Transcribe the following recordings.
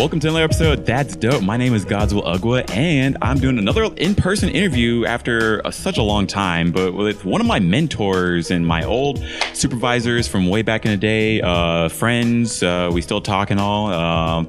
Welcome to another episode. That's dope. My name is Godswill, and I'm doing another in-person interview after such a long time, but with one of my mentors and my old supervisors from way back in the day, friends. We still talk and all.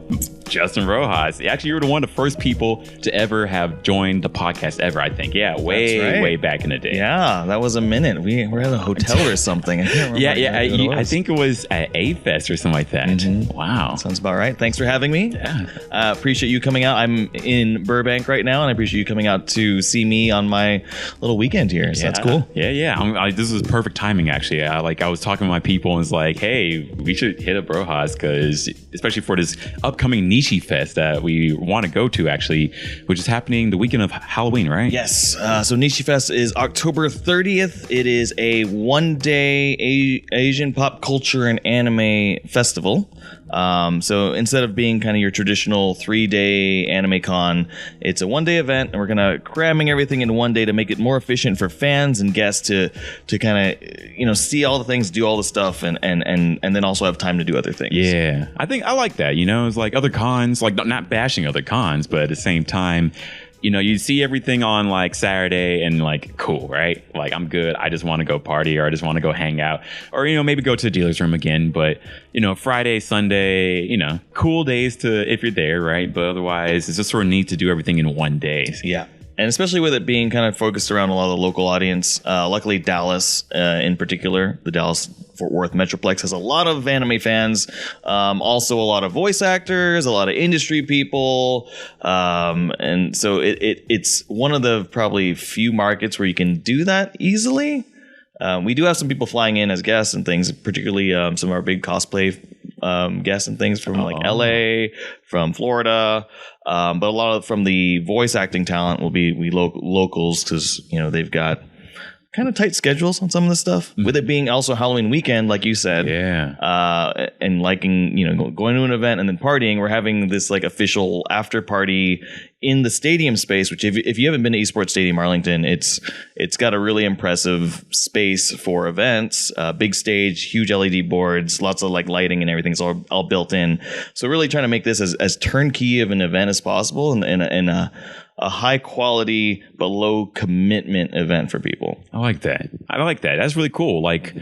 Justin Rojas. Actually, you were one of the first people to ever have joined the podcast ever, I think. Yeah, way back in the day. Yeah, that was a minute. We were at a hotel or something. I can't remember. I think it was at A Fest or something like that. Mm-hmm. Wow. Sounds about right. Thanks for having me. Yeah. Appreciate you coming out. I'm in Burbank right now, and I appreciate you coming out to see me on my little weekend here. So that's cool. Yeah. This is perfect timing, actually. I was talking to my people and was like, hey, we should hit up Rojas, because especially for this upcoming Nishi Fest that we want to go to, actually, which is happening the weekend of Halloween, right? Yes. So Nishi Fest is October 30th. It is a one-day Asian pop culture and anime festival. So instead of being kind of your traditional 3-day anime con, it's a one-day event, and we're gonna cramming everything in one day to make it more efficient for fans and guests to kind of see all the things, do all the stuff, and then also have time to do other things. Yeah, I think I like that. It's like other cons, like not bashing other cons, but at the same time, you see everything on like Saturday and like, cool, right? Like, I'm good. I just want to go party, or I just want to go hang out, or, maybe go to the dealer's room again. But, Friday, Sunday, cool days if you're there, right? But otherwise, it's just sort of neat to do everything in one day. Yeah. And especially with it being kind of focused around a lot of the local audience, luckily Dallas in particular, the Dallas-Fort Worth Metroplex has a lot of anime fans, also a lot of voice actors, a lot of industry people, and so it's one of the probably few markets where you can do that easily. We do have some people flying in as guests and things, particularly some of our big cosplay guests and things from like LA, from Florida, but a lot from the voice acting talent will be locals, because they've got kind of tight schedules on some of this stuff. Mm-hmm. With it being also Halloween weekend, like you said, and liking going to an event and then partying, we're having this like official after party in the stadium space, which if you haven't been to Esports Stadium Arlington, it's got a really impressive space for events, big stage, huge LED boards, lots of like lighting and everything's all built in. So really trying to make this as turnkey of an event as possible, and a high quality but low commitment event for people. I like that. That's really cool. Like,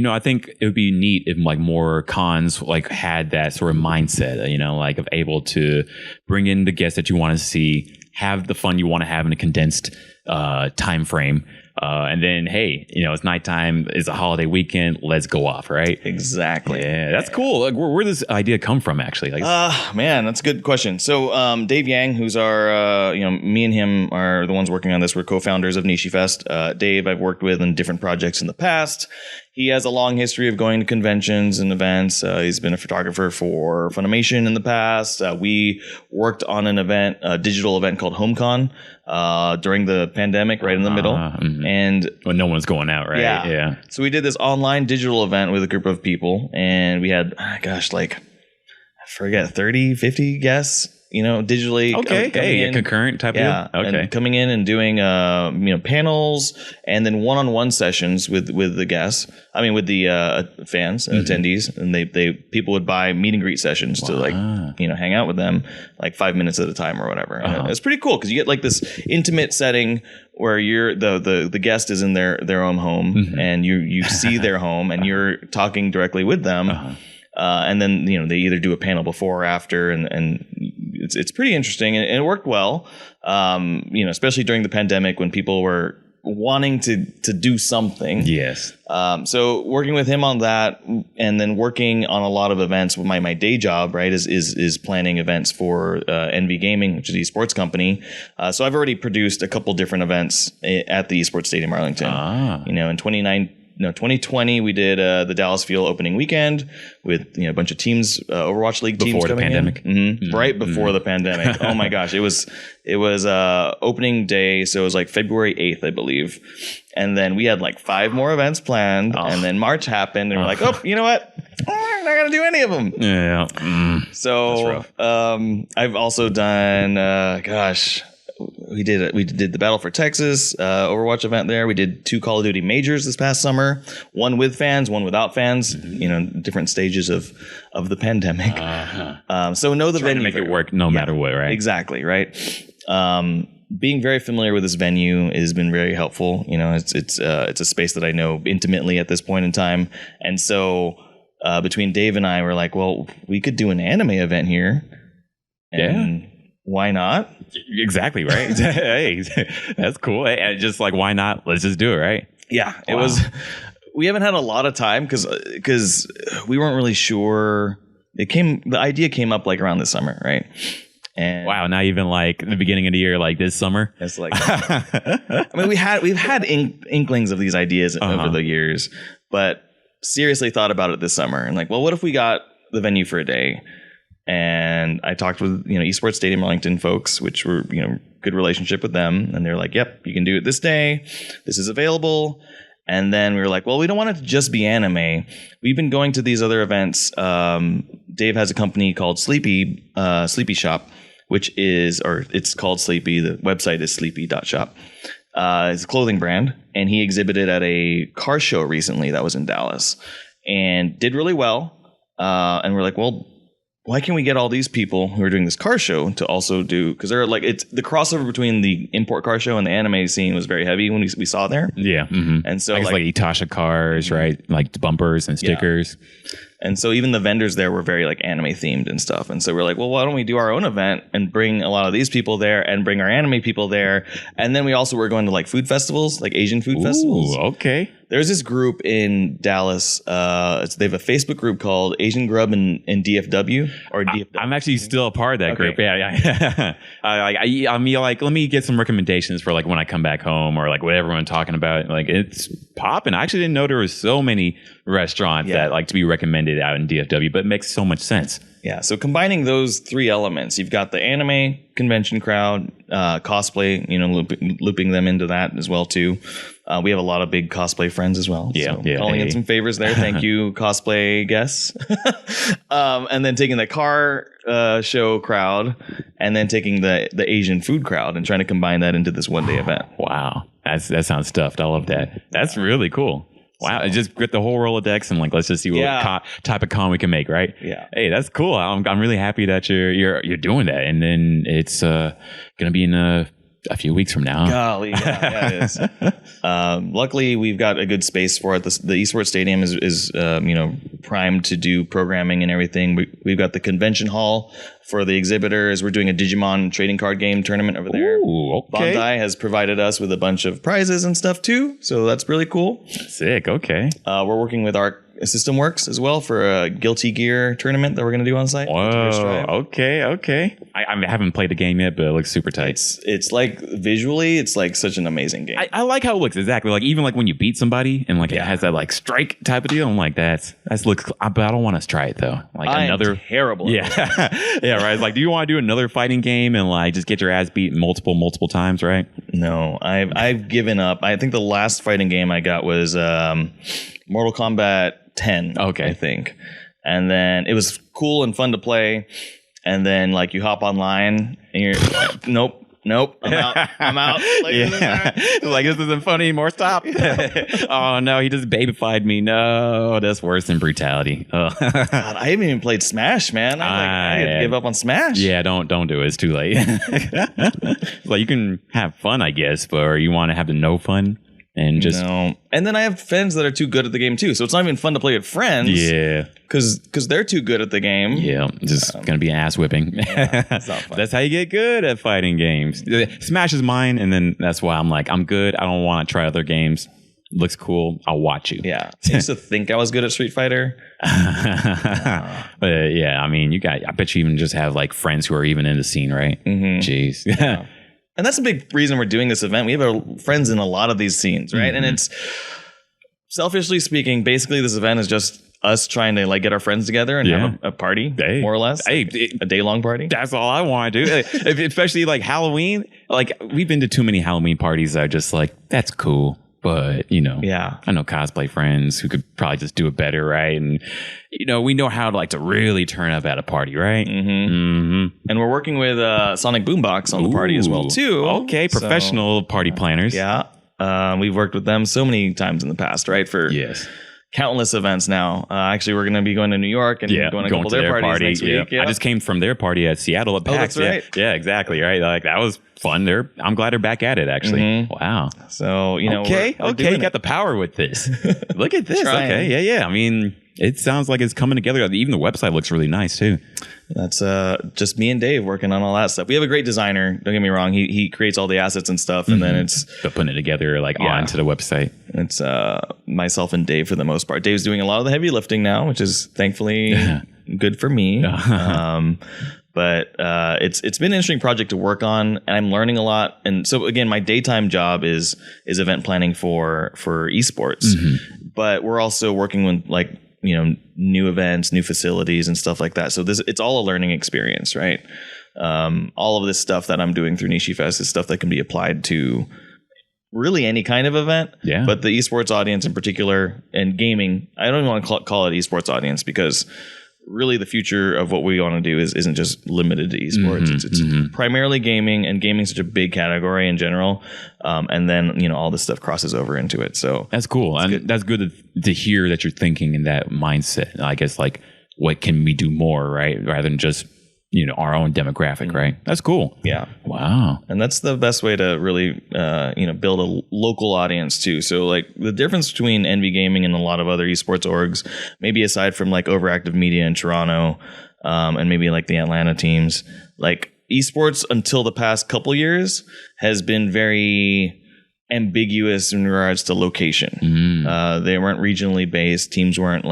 I think it would be neat if like more cons like had that sort of mindset, like of able to bring in the guests that you want to see, have the fun you want to have in a condensed time frame. And then, hey, it's nighttime. It's a holiday weekend. Let's go off, right? Exactly. Yeah, that's cool. Like, where does this idea come from, actually? Like, man, that's a good question. So, Dave Yang, who's our, me and him are the ones working on this. We're co-founders of Nishi Fest. Dave, I've worked with in different projects in the past. He has a long history of going to conventions and events. He's been a photographer for Funimation in the past. We worked on an event, a digital event called HomeCon, during the pandemic, right in the middle. Mm-hmm. And when no one's going out, right? Yeah. So we did this online digital event with a group of people, and we had, I forget, 30, 50 guests, digitally. Okay. Concurrent type of. Okay. And coming in and doing, panels, and then one-on-one sessions with the guests. I mean, with the fans and attendees, and people would buy meet and greet sessions to hang out with them like 5 minutes at a time or whatever. And it's pretty cool because you get like this intimate setting where you're the guest is in their own home, and you see their home, and you're talking directly with them. And then they either do a panel before or after, and it's pretty interesting, and it worked well. Especially during the pandemic when people were wanting to do something. Yes. So working with him on that, and then working on a lot of events with my day job, right, is planning events for NV Gaming, which is an esports company. So I've already produced a couple different events at the Esports Stadium Arlington. In 2020 we did the Dallas Fuel opening weekend with a bunch of teams, Overwatch League teams before the pandemic. Right before the pandemic. Oh my gosh, it was opening day, so it was like February 8th, I believe. And then we had like 5 more events planned, and then March happened, and we're like, oh, you know what? We're not gonna do any of them. Yeah. So I've also done we did the Battle for Texas Overwatch event there. We did 2 Call of Duty majors this past summer, one with fans, one without fans. Different stages of the pandemic. So know the venue, to make it work no matter what, right? Exactly, right. Being very familiar with this venue has been very helpful. It's a space that I know intimately at this point in time, and so between Dave and I, we're like, well, we could do an anime event here, and why not? Exactly, right? Hey, that's cool. Hey, just like, why not? Let's just do it, right? Yeah, it was. We haven't had a lot of time because we weren't really sure. The idea came up like around the summer, right? And wow, not even like the beginning of the year, like this summer. It's like, I mean, we've had inklings of these ideas over the years, but seriously thought about it this summer and like, well, what if we got the venue for a day? And I talked with Esports Stadium Arlington folks, which were good relationship with them, and they're like, yep, you can do it this day. This is available. And then we were like, well, we don't want it to just be anime. We've been going to these other events. Dave has a company called Sleepy Shop, it's called Sleepy. The website is sleepy.shop. It's a clothing brand, and he exhibited at a car show recently that was in Dallas and did really well. And we're like, well, why can't we get all these people who are doing this car show to also do, because they're like, it's the crossover between the import car show and the anime scene was very heavy when we saw there. Yeah. Mm-hmm. And so like Itasha cars, right? Like bumpers and stickers. Yeah. And so even the vendors there were very like anime themed and stuff. And so we're like, well, why don't we do our own event and bring a lot of these people there and bring our anime people there? And then we also were going to like food festivals, like Asian food festivals. Okay. There's this group in Dallas. They have a Facebook group called Asian Grub and DFW or DFW. I'm actually still a part of that group. Yeah. I mean, like, let me get some recommendations for like when I come back home or like what everyone's talking about. Like, it's popping. I actually didn't know there was so many restaurants that like to be recommended out in DFW, but it makes so much sense. Yeah, so combining those 3 elements, you've got the anime convention crowd, cosplay, looping them into that as well too. We have a lot of big cosplay friends as well. Yeah, so calling in some favors there. Thank you, cosplay guests. And then taking the car show crowd, and then taking the Asian food crowd, and trying to combine that into this one-day event. Wow, that sounds stuffed. I love that. That's really cool. Wow, so, just get the whole Rolodex and like let's just see what type of con we can make, right? Yeah. Hey, that's cool. I'm really happy that you're doing that, and then it's gonna be in a few weeks from now. Golly, yeah, it is. Luckily, we've got a good space for it. The Esports Stadium is primed to do programming and everything. We've got the convention hall for the exhibitors. We're doing a Digimon trading card game tournament over there. Ooh, okay. Bandai has provided us with a bunch of prizes and stuff too, so that's really cool. Sick. Okay. We're working with our System Works as well for a Guilty Gear tournament that we're going to do on site. Whoa, okay. I haven't played the game yet, but it looks super tight. It's like visually, it's like such an amazing game. I like how it looks. Exactly. Like even like when you beat somebody and like it has that like strike type of deal. I'm like, that's looks. But I don't want to try it though. Like another terrible. Yeah, yeah. Right. It's like, do you want to do another fighting game and like just get your ass beat multiple times? Right. No, I've given up. I think the last fighting game I got was Mortal Kombat 10. Okay. I think. And then it was cool and fun to play. And then like you hop online and you're like, nope, I'm out. Like this isn't funny anymore. Stop. Oh no, he just babyfied me. No, that's worse than brutality. God, I haven't even played Smash, man. I had to give up on Smash. Yeah, don't do it. It's too late. Like you can have fun, I guess, but or you want to have the no fun. And just and then I have friends that are too good at the game too, so it's not even fun to play with friends. Yeah, because they're too good at the game. Yeah, just gonna be ass whipping. Yeah, it's not fun. That's how you get good at fighting games. Smash is mine, and then that's why I'm like, I'm good. I don't want to try other games. Looks cool. I'll watch you. Yeah, I used to think I was good at Street Fighter. But yeah, I mean, I bet you even just have like friends who are even in the scene, right? Mm-hmm. Jeez. Yeah. And that's a big reason we're doing this event. We have our friends in a lot of these scenes, right? Mm-hmm. And it's, selfishly speaking, basically this event is just us trying to like get our friends together and have a party, more or less. A day-long party. That's all I want to do. Especially like Halloween. Like we've been to too many Halloween parties that are just like, that's cool. But, Yeah. I know cosplay friends who could probably just do it better, right? And, we know how to really turn up at a party, right? Mm-hmm. And we're working with Sonic Boombox on the party as well, too. Okay, professional party planners. Yeah. We've worked with them so many times in the past, right? For countless events now. Actually, we're going to be going to New York and going to a couple of their parties next week. I just came from their party at Seattle at PAX. Oh, that's right. Yeah, exactly, right? That was fun. I'm glad they're back at it, actually. Mm-hmm. Wow. So, we're you got the power with this. Look at this. Okay, yeah. I mean, it sounds like it's coming together. Even the website looks really nice, too. That's just me and Dave working on all that stuff. We have a great designer. Don't get me wrong. He creates all the assets and stuff, and then it's putting it together onto the website. It's myself and Dave for the most part. Dave's doing a lot of the heavy lifting now, which is thankfully good for me. But it's been an interesting project to work on, and I'm learning a lot. And so again, my daytime job is event planning for esports, but we're also working with new events, new facilities and stuff like that. So it's all a learning experience, right? All of this stuff that I'm doing through Nishi Fest is stuff that can be applied to really any kind of event. Yeah. But the esports audience in particular, and gaming, I don't even want to call it esports audience, because really the future of what we want to do isn't just limited to esports. It's primarily gaming, and gaming is such a big category in general. And then, all this stuff crosses over into it. So that's cool. And that's good to hear that you're thinking in that mindset. I guess what can we do more, right? Rather than just, our own demographic, right? That's cool. Yeah. Wow. And that's the best way to really, build a local audience too. So the difference between Envy Gaming and a lot of other esports orgs, maybe aside from Overactive Media in Toronto, and maybe the Atlanta teams, esports until the past couple years has been very ambiguous in regards to location. They weren't regionally based. Teams weren't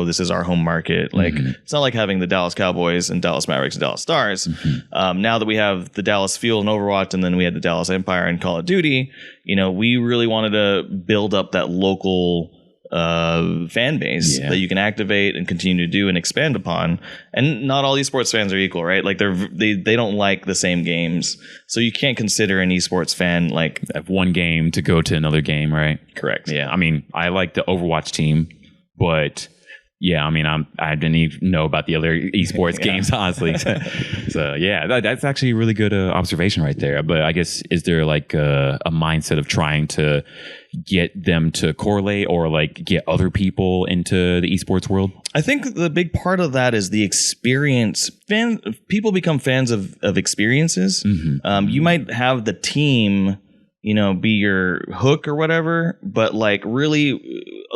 this is our home market. It's not like having the Dallas Cowboys and Dallas Mavericks and Dallas Stars. Now that we have the Dallas Fuel and Overwatch, and then we had the Dallas Empire and Call of Duty, we really wanted to build up that local fan base that you can activate and continue to do and expand upon. And not all esports fans are equal, right? They don't like the same games, so you can't consider an esports fan have one game to go to another game, right? Correct. Yeah, I mean, I like the Overwatch team, but yeah, I mean, I didn't even know about the other esports games, honestly. So yeah, that's actually a really good observation right there. But I guess, is there a mindset of trying to get them to correlate or get other people into the esports world? I think the big part of that is the experience. People become fans of experiences. You might have the team, be your hook or whatever, but really,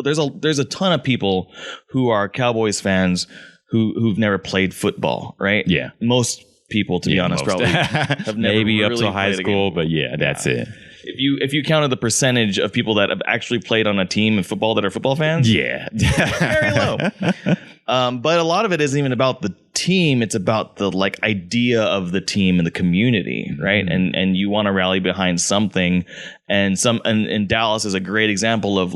there's a ton of people who are Cowboys fans who've never played football, right? Yeah, most people, to be honest, probably have never maybe really up to high school, but that's it. If you counted the percentage of people that have actually played on a team in football that are football fans, very low. But a lot of it isn't even about the team; it's about the idea of the team and the community, right? And you want to rally behind something, and Dallas is a great example of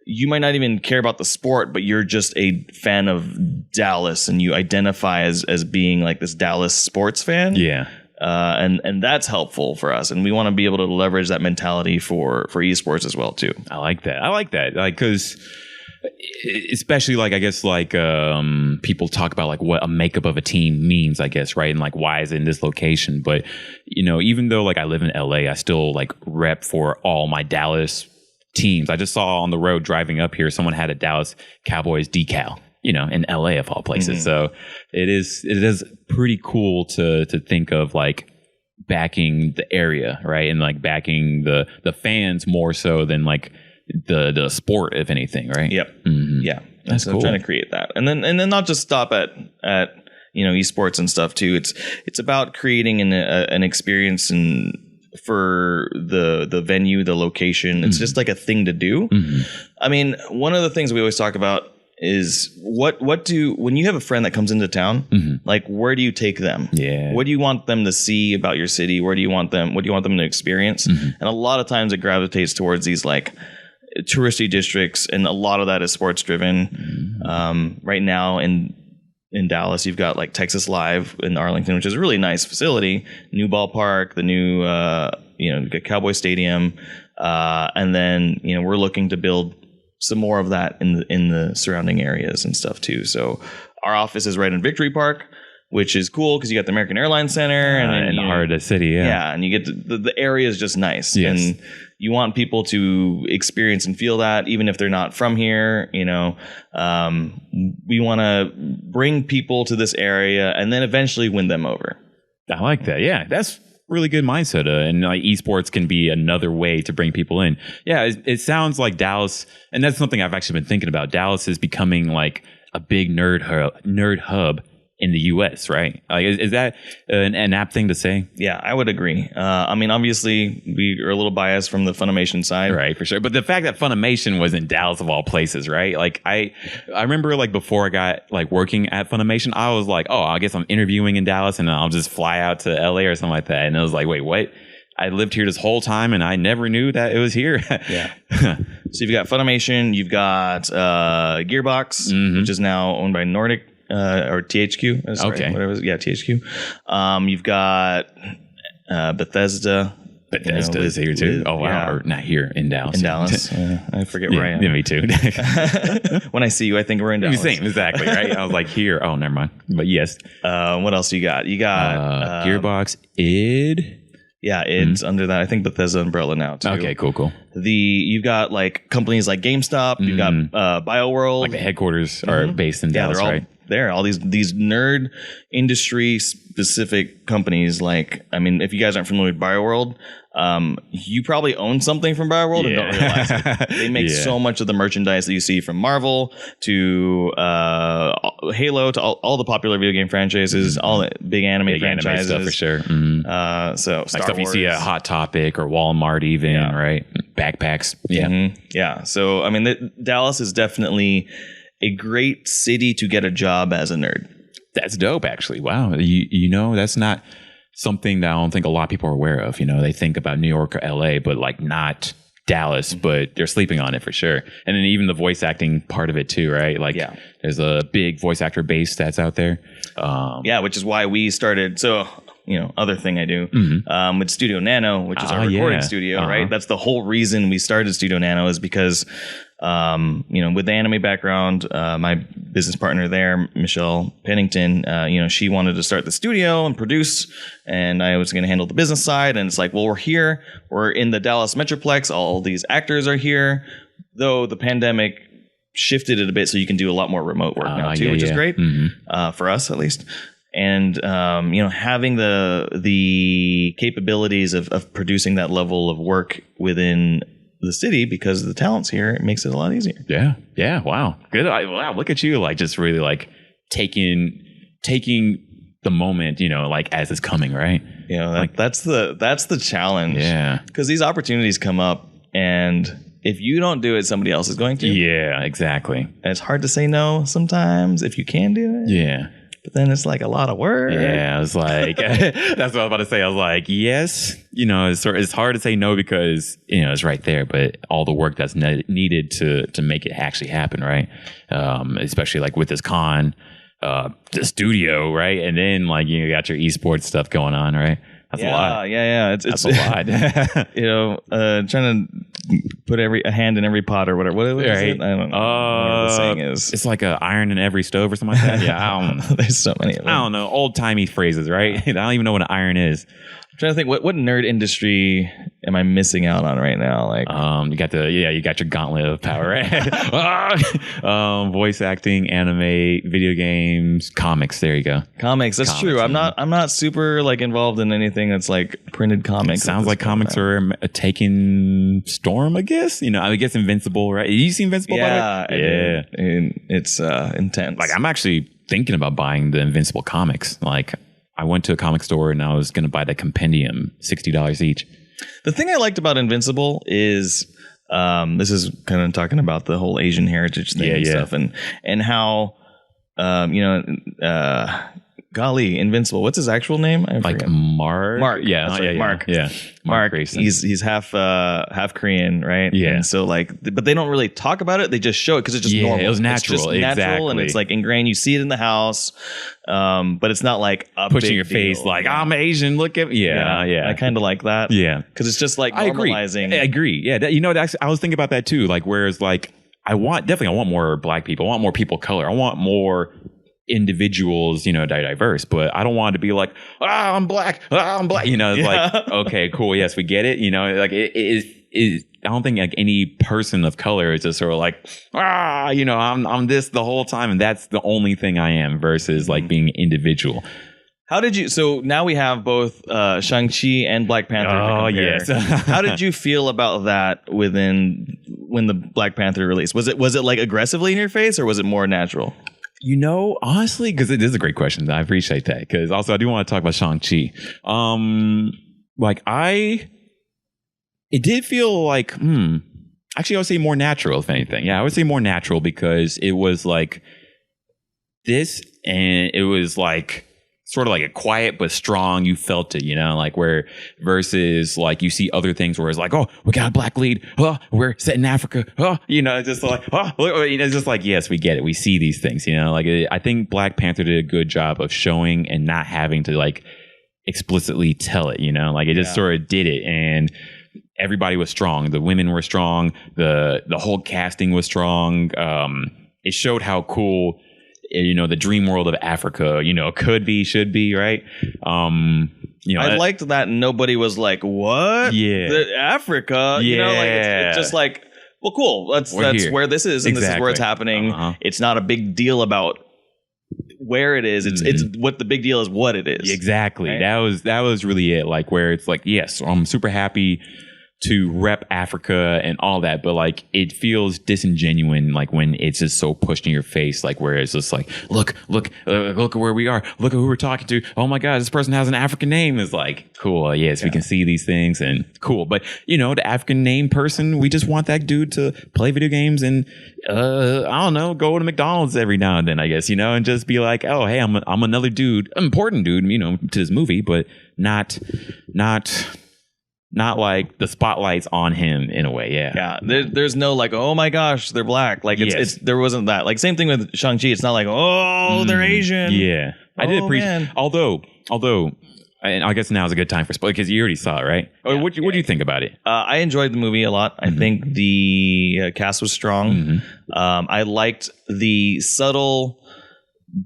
you might not even care about the sport, but you're just a fan of Dallas, and you identify as being this Dallas sports fan. Yeah. And that's helpful for us, and we want to be able to leverage that mentality for esports as well too. I like that. Because especially I guess people talk about what a makeup of a team means, I guess, right? And why is it in this location? But even though I live in LA, I still rep for all my Dallas teams. I just saw on the road driving up here, someone had a Dallas Cowboys decal, in LA of all places. So it is pretty cool to think of backing the area, right? And backing the fans more so than the sport, if anything, right? Yep. Yeah. That's cool. I'm trying to create that. And then not just stop at esports and stuff too. It's about creating an experience and for the venue, the location. It's just a thing to do. I mean, one of the things we always talk about is when you have a friend that comes into town, where do you take them? Yeah. What do you want them to see about your city? What do you want them to experience? And a lot of times it gravitates towards these touristy districts, and a lot of that is sports driven. Right now in Dallas, you've got Texas Live in Arlington, which is a really nice facility, new ballpark, the new Cowboy Stadium. And then, we're looking to build some more of that in the surrounding areas and stuff too. So our office is right in Victory Park, which is cool because you got the American Airlines Center in the heart of the city. Yeah, and you get the area is just nice. Yes. And you want people to experience and feel that, even if they're not from here. We want to bring people to this area and then eventually win them over. I like that. Yeah, that's really good mindset. And like esports can be another way to bring people in. Yeah, it sounds like Dallas, and that's something I've actually been thinking about. Dallas is becoming like a big nerd hub in the US, right? Like, is that an apt thing to say? Yeah, I would agree. Obviously, we are a little biased from the Funimation side. Right, for sure. But the fact that Funimation was in Dallas of all places, right? Like, I remember, like, before I got, like, working at Funimation, I was like, oh, I guess I'm interviewing in Dallas and I'll just fly out to LA or something like that. And I was like, wait, what? I lived here this whole time and I never knew that it was here. Yeah. So you've got Funimation, you've got Gearbox, which is now owned by Nordic. Or THQ. Okay. Whatever. Yeah, THQ. You've got Bethesda. Bethesda is here too. Oh wow, yeah. Or not here in Dallas. In Dallas. I forget where I am. Yeah, me too. When I see you, I think we're in Dallas. Same, exactly, right? I was like, here. Oh, never mind. But yes. What else you got? You got Gearbox, id. Yeah, it's under that. I think Bethesda umbrella now too. Okay, cool. You've got like companies like GameStop. You've got BioWorld. Like the headquarters are based in Dallas, they're all right? There, all these nerd industry specific companies. Like, I mean, if you guys aren't familiar with BioWorld, you probably own something from BioWorld and don't realize it. They make so much of the merchandise that you see, from Marvel to Halo to all the popular video game franchises, all the big anime franchises, anime stuff for sure. So like Star stuff Wars. You see at Hot Topic or Walmart, even right? Backpacks, yeah. So I mean, Dallas is definitely a great city to get a job as a nerd. That's dope, actually. Wow, that's not something that I don't think a lot of people are aware of. They think about New York or LA, but like not Dallas, but they're sleeping on it for sure. And then even the voice acting part of it too, right? Like there's a big voice actor base that's out there. Which is why we started. So, other thing I do with Studio Nano, which is our recording studio, right? That's the whole reason we started Studio Nano, is because with the anime background, my business partner there, Michelle Pennington, she wanted to start the studio and produce, and I was going to handle the business side. And it's like, well, we're in the Dallas Metroplex. All these actors are here, though the pandemic shifted it a bit, so you can do a lot more remote work now too, which is great for us at least. And having the capabilities of producing that level of work within the city, because of the talents here, it makes it a lot easier. Yeah. Wow. Good. Wow. Look at you, like just really like taking the moment, like as it's coming, right? That's the challenge. Yeah. Because these opportunities come up, and if you don't do it, somebody else is going to. Yeah. Exactly. And it's hard to say no sometimes if you can do it. Yeah. But then it's like a lot of work. Yeah, I was like, that's what I was about to say. I was like, yes, it's hard to say no because, it's right there, but all the work that's needed to make it actually happen, right? Especially like with this con, the studio, right? And then like, you got your esports stuff going on, right? That's a lot. Yeah. It's a lot. Trying to put a hand in every pot or whatever. What is it? I don't know what the saying is. It's like an iron in every stove or something like that. Yeah, I don't know. There's so many of them. I don't know. Old timey phrases, right? I don't even know what an iron is. I'm trying to think, what nerd industry am I missing out on right now? Like, you got your gauntlet of power, right? Voice acting, anime, video games, comics. There you go. Comics. That's true. I'm not super like involved in anything that's like printed comics. It sounds like comics are taking storm, I guess. I guess Invincible, right? You see Invincible? Yeah. And it's intense. Like, I'm actually thinking about buying the Invincible comics. Like, I went to a comic store and I was going to buy the compendium, $60 each. The thing I liked about Invincible is, this is kind of talking about the whole Asian heritage thing and stuff, and how, golly, Invincible. What's his actual name? I Like forget. Mark. Yeah, that's right, Mark. Yeah. Mark. Grayson. He's half Korean, right? Yeah. And so but they don't really talk about it. They just show it because it's just normal. It was natural. It's just natural, and Exactly. it's like ingrained. You see it in the house, but it's not like a pushing big your face deal. like I'm Asian. Look at me. Yeah. I kind of like that. Yeah. because it's just like I agree. normalizing. I agree. Yeah. I was thinking about that too. Like, whereas like I want more black people. I want more people of color. I want more individuals, diverse, but I don't want it to be like, I'm black. I'm black. It's like, okay, cool. Yes, we get it. Like it is. I don't think like any person of color is just sort of like, I'm this the whole time, and that's the only thing I am. Versus like being individual. How did you? So now we have both Shang-Chi and Black Panther. Oh yes. How did you feel about that when the Black Panther released? Was it like aggressively in your face, or was it more natural? Honestly, because it is a great question. I appreciate that. Because also, I do want to talk about Shang-Chi. It did feel like, actually, I would say more natural, if anything. Yeah, I would say more natural because it was like this, and it was like sort of like a quiet but strong. You felt it, like where versus like you see other things where it's like, oh, we got a black lead. Oh, we're set in Africa. Oh, it's just like, it's just like, yes, we get it. We see these things, like I think Black Panther did a good job of showing and not having to like explicitly tell it, like it just sort of did it. And everybody was strong. The women were strong. The whole casting was strong. It showed how cool, the dream world of Africa, could be, should be, right? I liked that nobody was like, what? Yeah. Africa? Yeah. It's just like, well, cool. That's here. where this is, and this is where it's happening. Uh-huh. It's not a big deal about where it is. It's what the big deal is what it is. Exactly. Right? That was really it. Like where it's like, yes, I'm super happy to rep Africa and all that, but like it feels disingenuous like when it's just so pushed in your face, like where it's just like, look at where we are, look at who we're talking to, oh my god, this person has an African name. Is like, cool, yes, we can see these things and cool, but the African name person, we just want that dude to play video games and I don't know, go to McDonald's every now and then, I guess, and just be like, oh hey, I'm another dude, important dude, to this movie, but not like the spotlight's on him in a way. Yeah. There's no like, oh my gosh, they're black. Like it's there wasn't that. Like same thing with Shang-Chi. It's not like, oh, they're Asian. Yeah. I did appreciate, man. although, and I guess now is a good time for spoilers because you already saw it, right? Or what do you think about it? I enjoyed the movie a lot. I think the cast was strong. I liked the subtle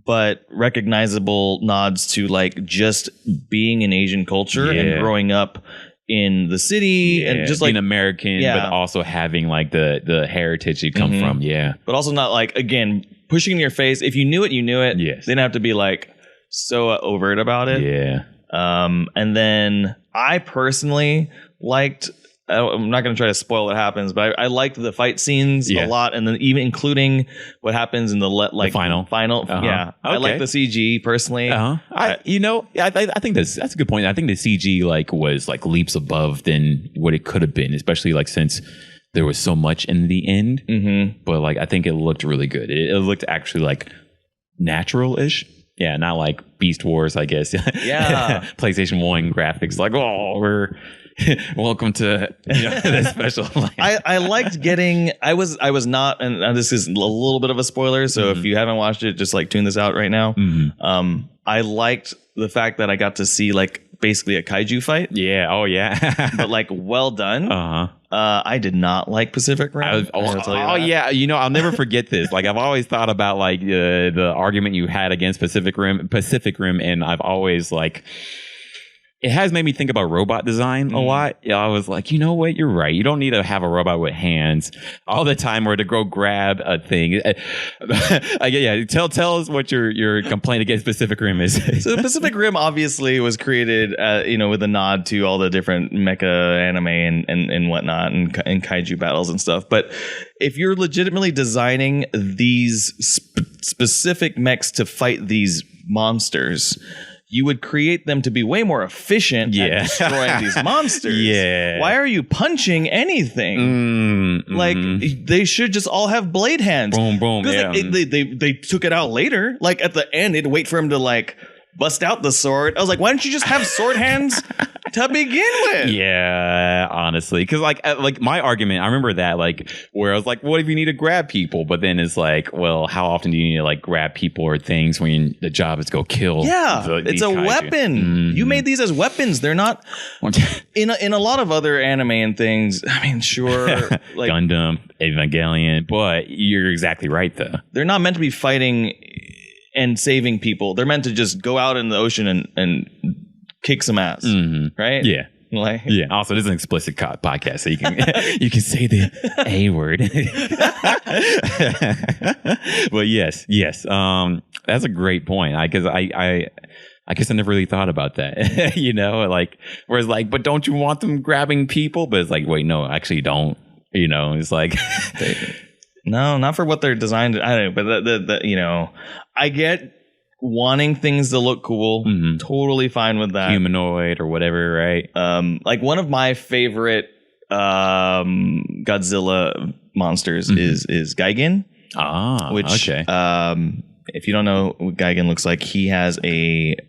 but recognizable nods to like just being an Asian culture and growing up in the city and just like being American, but also having like the heritage you come from. Yeah. But also not like, again, pushing in your face. If you knew it, you knew it. Yes. They didn't have to be like so overt about it. Yeah. And then I personally liked, I'm not going to try to spoil what happens, but I liked the fight scenes a lot. And then even including what happens in the final. Yeah. I like the CG personally. I think that's a good point. I think the CG was leaps above than what it could have been, especially since there was so much in the end. But I think it looked really good. It looked actually natural-ish. Yeah, not like Beast Wars, I guess. Yeah. PlayStation 1 graphics, we're welcome to the special. I liked getting. I was not, and this is a little bit of a spoiler. So if you haven't watched it, just tune this out right now. I liked the fact that I got to see basically a kaiju fight. Yeah. Oh yeah. But well done. I did not like Pacific Rim. Yeah. I'll never forget this. I've always thought about the argument you had against Pacific Rim, and I've always it has made me think about robot design a lot. Yeah, I was like, you know what? You're right. You don't need to have a robot with hands all the time or to go grab a thing. Tell us what your complaint against Pacific Rim is. So Pacific Rim obviously was created, with a nod to all the different mecha anime and whatnot and kaiju battles and stuff. But if you're legitimately designing these specific mechs to fight these monsters, you would create them to be way more efficient at destroying these monsters. Yeah. Why are you punching anything? They should just all have blade hands. Boom, boom. Because they took it out later. At the end, they'd wait for him to bust out the sword. I was like, why don't you just have sword hands to begin with? Yeah, honestly, because like my argument, I remember that like where I was like, what if you need to grab people? But then it's like, well, how often do you need to like grab people or things when the job is go kill? Yeah, it's a kaiju? weapon. You made these as weapons. They're not in a lot of other anime and things. I mean, sure, like Gundam, Evangelion, but you're exactly right though. They're not meant to be fighting and saving people. They're meant to just go out in the ocean and kick some ass, right? Yeah. Like, yeah. Also, this is an explicit podcast, so you can you can say the A word. But yes. That's a great point. Because I guess I never really thought about that. You know, like whereas like, but don't you want them grabbing people? But it's like, wait, no, actually, don't. You know, it's like, no, not for what they're designed to. I don't know, but the you know, I get wanting things to look cool. Totally fine with that. Humanoid or whatever, right? Like one of my favorite Godzilla monsters is Gigan. Which okay. If you don't know what Gigan looks like, he has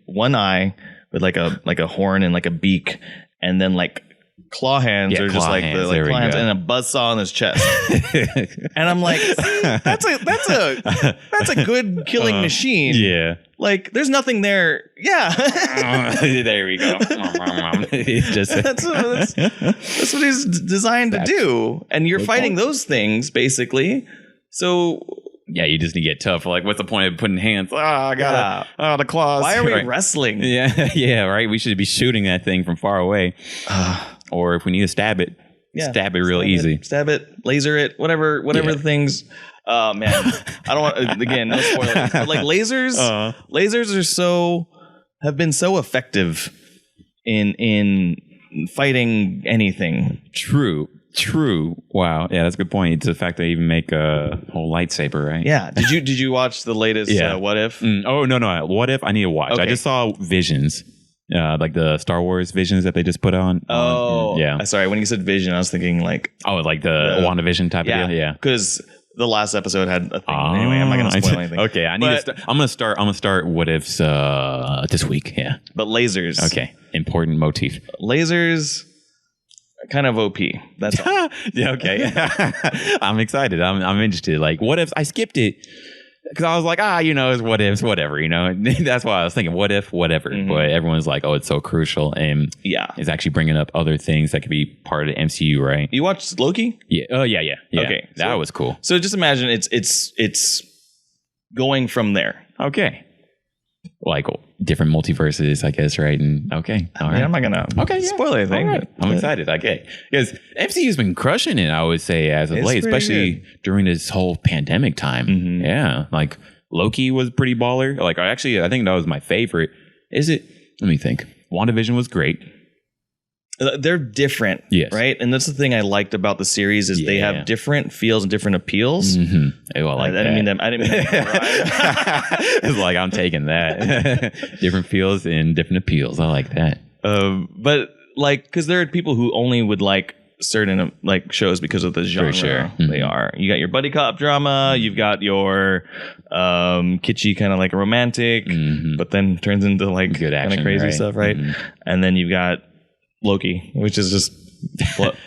one eye with like a horn and like a beak, and then like claw hands, or just like hands. the like claw hands, and a buzzsaw on his chest. And I'm like, see, that's a good killing machine. Yeah. Like, there's nothing there. Yeah. There we go. It's just that's what he's designed to do. And you're fighting those things, basically. So yeah, you just need to get tough. Like, what's the point of putting hands? I got the claws. Why are we wrestling? Yeah, right. We should be shooting that thing from far away. Or if we need to stab it, stab it real easy. Stab it, laser it, whatever the things. Oh man, I don't want. Again, no spoilers. But like lasers have been so effective in fighting anything. True. Wow. Yeah, that's a good point. It's the fact they even make a whole lightsaber, right? Yeah. Did you watch the latest What If? Oh no. What If? I need to watch. Okay. I just saw Visions. Like the Star Wars Visions that they just put on. Yeah. Sorry, when you said Vision, I was thinking like like the WandaVision type of deal. Yeah. Because the last episode had a thing. Anyway, I'm not going to spoil anything. Okay, I'm gonna start What Ifs this week. Yeah. But lasers. Okay. Important motif. Lasers. Kind of OP. That's all. Yeah. Okay. I'm excited. I'm interested. Like, what if I skipped it? Because I was like, it's what ifs, whatever, That's why I was thinking, what if, whatever. But everyone's like, oh, it's so crucial. And it's actually bringing up other things that could be part of the MCU, right? You watched Loki? Yeah. Oh, yeah. Okay. That was cool. So just imagine it's going from there. Okay. Like different multiverses, I guess, right? And okay. All right. I'm not going to spoil anything. Right. I'm excited. Okay. Because MCU's been crushing it, I would say, as of late, especially during this whole pandemic time. Yeah. Like Loki was pretty baller. Like, I think that was my favorite. Is it? Let me think. WandaVision was great. They're different, right? And that's the thing I liked about the series is they have different feels and different appeals. Oh, I like that. I didn't mean that. It's like, I'm taking that. Different feels and different appeals. I like that. But like, because there are people who only would like certain like shows because of the genre. For sure. They are. You got your buddy cop drama. You've got your kitschy kind of like romantic, but then turns into like good action, kind of crazy stuff, right? And then you've got Loki, which is just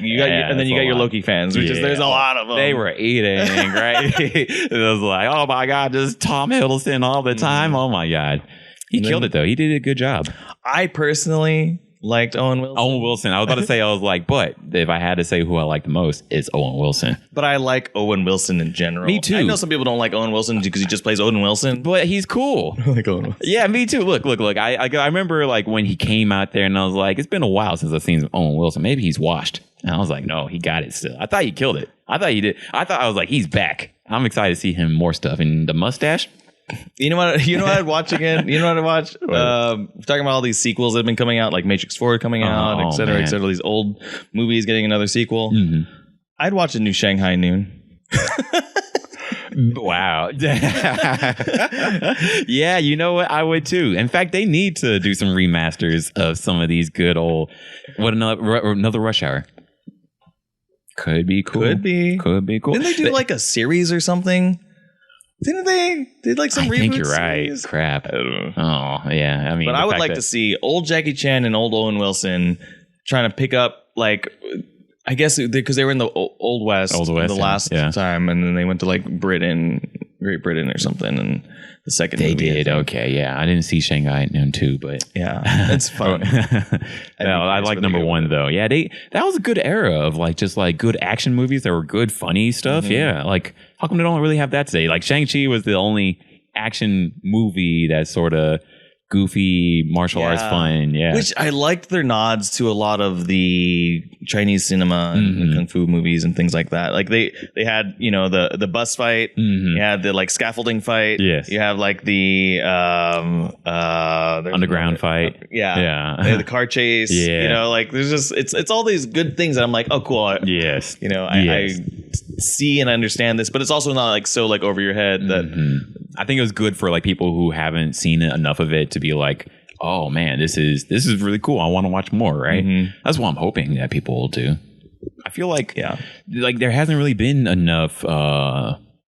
you got, and then you got your Loki fans, which is there's a lot of them. They were eating, right? It was like, oh my god, just Tom Hiddleston all the time. Oh my god, he killed it though. He did a good job. I personally liked Owen Wilson. I was about to say, I was like, but if I had to say who I like the most, it's Owen Wilson. But I like Owen Wilson in general. Me too. I know some people don't like Owen Wilson because he just plays Owen Wilson. But he's cool. I like Owen Wilson. Yeah, me too. Look. I remember like when he came out there and I was like, it's been a while since I've seen Owen Wilson. Maybe he's washed. And I was like, no, he got it still. I thought he killed it. I thought he did. I was like, he's back. I'm excited to see him more stuff. And the mustache. You know what I'd watch again? You know what I'd watch? We're talking about all these sequels that have been coming out, like Matrix 4 coming out, et cetera, et cetera. These old movies getting another sequel. I'd watch a new Shanghai Noon. Wow. Yeah, you know what? I would too. In fact, they need to do some remasters of some of these good old. Another Rush Hour. Could be cool. Could be cool. Didn't they do like a series or something? Didn't they did like some reboots? I think you're right. series? Crap. I don't know. Oh, yeah. I mean, But I would like to see old Jackie Chan and old Owen Wilson trying to pick up, like, I guess because they were in the Old West, the last time, and then they went to like Great Britain or something, and the second they movie, did. Okay, yeah. I didn't see Shanghai Noon 2, but yeah, it's fun. No, I like number one though. Yeah, that was a good era of like just like good action movies that were good, funny stuff. Mm-hmm. Yeah, like how come they don't really have that today? Like Shang-Chi was the only action movie that sort of goofy martial arts fun. Yeah, which I liked their nods to a lot of the Chinese cinema and kung fu movies and things like that. Like they had, you know, the bus fight, you had the like scaffolding fight, you have like the underground fight, the car chase, you know, like there's just it's all these good things that I'm like, oh cool, I see and understand this, but it's also not like so like over your head that I think it was good for like people who haven't seen enough of it to be like, oh man, this is really cool. I want to watch more, right? That's what I'm hoping that people will do. I feel like like there hasn't really been enough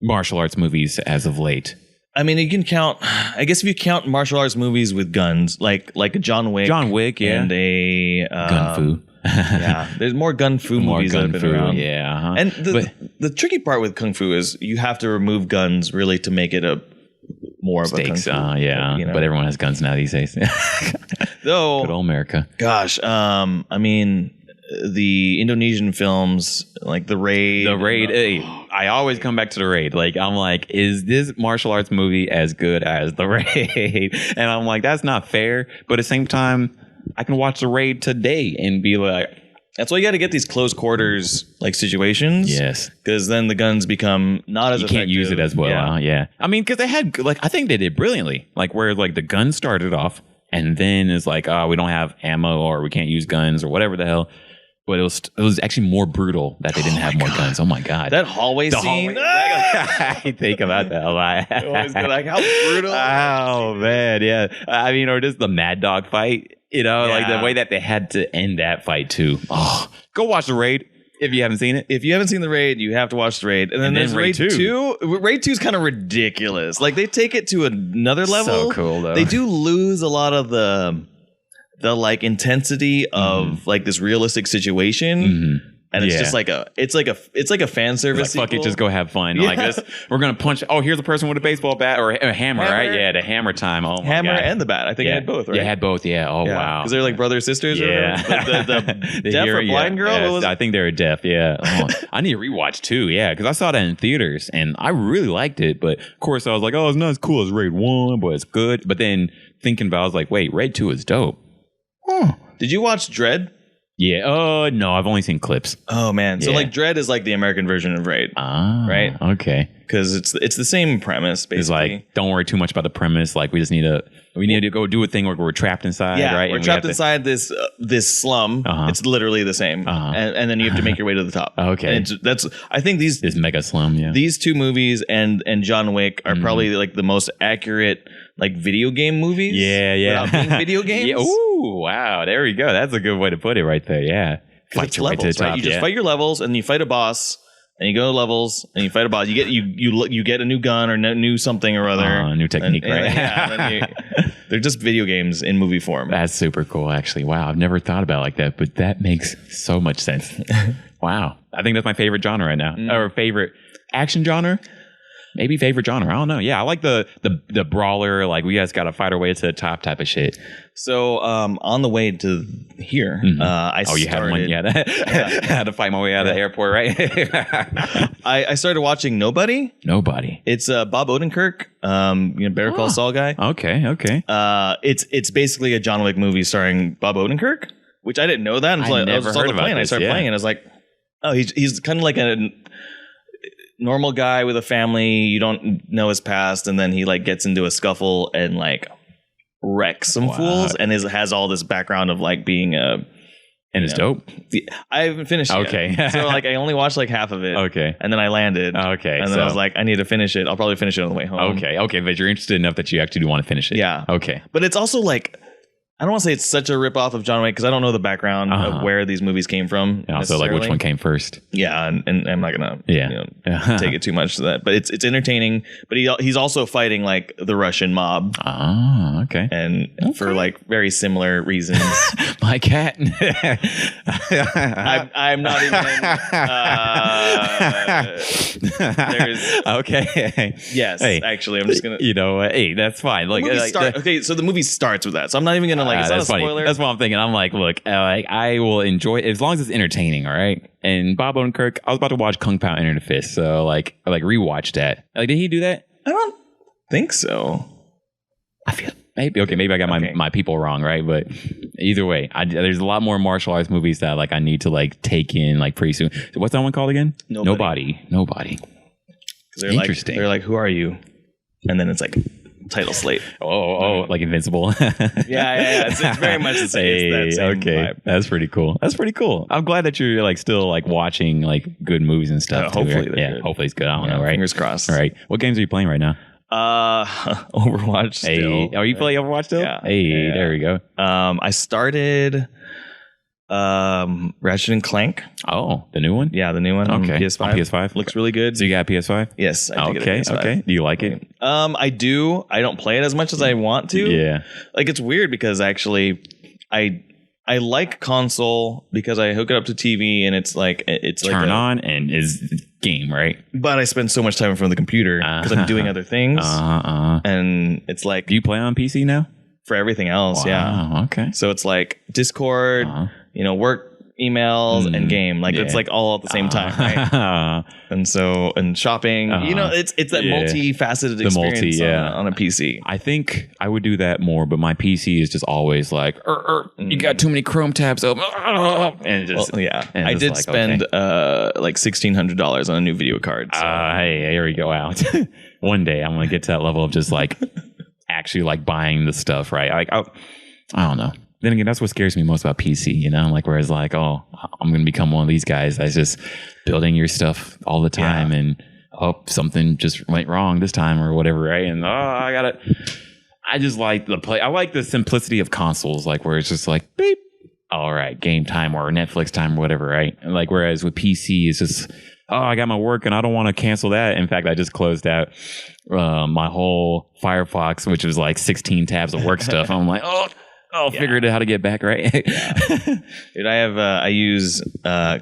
martial arts movies as of late. I mean, you can count. I guess if you count martial arts movies with guns, like a John Wick, and a Gun Fu. There's more gun fu movies that have been around. And the tricky part with kung fu is you have to remove guns really to make it more stakes, of a kung fu. You know? But everyone has guns now these days. Though, good old America. Gosh, I mean, the Indonesian films like The Raid. I always come back to The Raid. Like I'm like, is this martial arts movie as good as The Raid? And I'm like, that's not fair. But at the same time, I can watch The Raid today and be like, that's why you got to get these close quarters like situations. Yes, because then the guns become not as effective. You can't use it as well. I mean, because they had like I think they did brilliantly. Like where like the gun started off and then it's like, oh, we don't have ammo or we can't use guns or whatever the hell. But it was actually more brutal that they didn't have more guns. Oh my god, that hallway scene! I think about that a lot. Always like how brutal. Oh man, yeah. I mean, or just the Mad Dog fight. You know, like the way that they had to end that fight too. Oh, go watch The Raid if you haven't seen it. If you haven't seen The Raid, you have to watch The Raid. And then there's Raid 2. Raid 2 is kind of ridiculous. Like they take it to another level. So cool though. They do lose a lot of the like intensity of like this realistic situation. And it's just like it's like a fan service. Like, fuck it, just go have fun. Like this, we're gonna punch. Oh, here's a person with a baseball bat or a hammer, right? Yeah, the hammer time. Oh, my hammer God. And the bat. I think it had both, right? Yeah, it had both. Yeah. Oh, wow. Because they're like brother sisters. Yeah. The deaf or blind girl. Yeah, I think they were deaf. Yeah. Oh, I need to rewatch too. Yeah, because I saw that in theaters and I really liked it. But of course, I was like, oh, it's not as cool as Raid 1, but it's good. But then thinking about, it, I was like, wait, Raid 2 is dope. Did you watch Dread? Yeah. No, I've only seen clips. Oh man. So like Dread is like the American version of Raid. Right? Okay. Because it's the same premise basically. It's like, don't worry too much about the premise. Like we need to go do a thing where we're trapped inside, right? We're trapped inside this slum. It's literally the same. And then you have to make your way to the top. Okay. And I think this mega slum, these two movies and John Wick are probably like the most accurate like video game movies. Yeah. Without being video games. Yeah. Ooh, wow. There we go. That's a good way to put it right there. Yeah. Fight your levels, right? You just fight your levels and you fight a boss and you go to levels and you fight a boss. You get a new gun or new something or other. New technique, right? They're just video games in movie form. That's super cool, actually. Wow. I've never thought about it like that, but that makes so much sense. Wow. I think that's my favorite genre right now. Or favorite action genre. Maybe favorite genre. I don't know. Yeah, I like the brawler, like we guys got to fight our way to the top type of shit. So on the way to here, you had one? Yeah, I had to fight my way out of the airport, right? I started watching Nobody. It's Bob Odenkirk, Better Call Saul guy. Okay. It's basically a John Wick movie starring Bob Odenkirk, which I didn't know that until I was on the plane. I started playing, and I was like, oh, he's kind of like a normal guy with a family. You don't know his past, and then he like gets into a scuffle and like wrecks some fools, and has all this background of like being a. And it's dope. I haven't finished it. Okay. So like I only watched like half of it. Okay. And then I landed. Okay. And then I was like, I need to finish it. I'll probably finish it on the way home. Okay. But you're interested enough that you actually do want to finish it. Yeah. Okay. But it's also like I don't want to say it's such a ripoff of John Wick because I don't know the background of where these movies came from. And also, like, which one came first? Yeah, and I'm not gonna take it too much to that, but it's entertaining. But he's also fighting like the Russian mob. Oh, okay. And for like very similar reasons. My cat. I'm not even. There's okay. Yes, hey, actually, I'm just gonna. You know, hey, that's fine. Like, okay, so the movie starts with that, so I'm not even gonna like. It's not a spoiler. That's what I'm thinking. I'm like, look, like I will enjoy it as long as it's entertaining. All right. And Bob Odenkirk, I was about to watch Kung Pao Enter the Fist, so like rewatch that. Like, did he do that? I don't think so. I feel maybe I got my people wrong, right? But either way, there's a lot more martial arts movies that like I need to like take in like pretty soon. So what's that one called again? Nobody. Interesting. They're like, who are you? And then it's like title slate. Like Invincible. yeah. It's very much the same. It's that same vibe. That's pretty cool. I'm glad that you're like still like watching like good movies and stuff. Hopefully, good. Hopefully it's good. I don't know, right? Fingers crossed. All right. What games are you playing right now? Overwatch still. Are you playing Overwatch still? Yeah. There we go. I started Ratchet and Clank. Oh, the new one? Yeah, the new one. Okay. PS5. On PS5? Looks really good. So you got a PS5? Yes. I did get a PS5. Okay. Do you like it? I do. I don't play it as much as I want to. Yeah. Like, it's weird because actually I like console because I hook it up to TV and it's like turn on and is game, right? But I spend so much time in front of the computer because I'm doing other things. And it's like, do you play on PC now? For everything else, yeah. Okay. So it's like Discord, work emails and game. Like it's like all at the same time, right? and shopping. It's that multifaceted experience on a PC. I think I would do that more, but my PC is just always like, you got too many Chrome tabs open. And just, I did spend like $1,600 on a new video card. So. Hey, here we go out. One day I'm gonna get to that level of just like actually like buying the stuff, right? Like I don't know. Then again, that's what scares me most about PC, like whereas like, I'm going to become one of these guys that's just building your stuff all the time and something just went wrong this time or whatever, right? And I just like I like the simplicity of consoles, like where it's just like beep, all right, game time or Netflix time or whatever, right? And like whereas with PC, it's just I got my work and I don't want to cancel that. In fact, I just closed out my whole Firefox, which was like 16 tabs of work stuff. I'm like, figured out how to get back, right? Dude, I use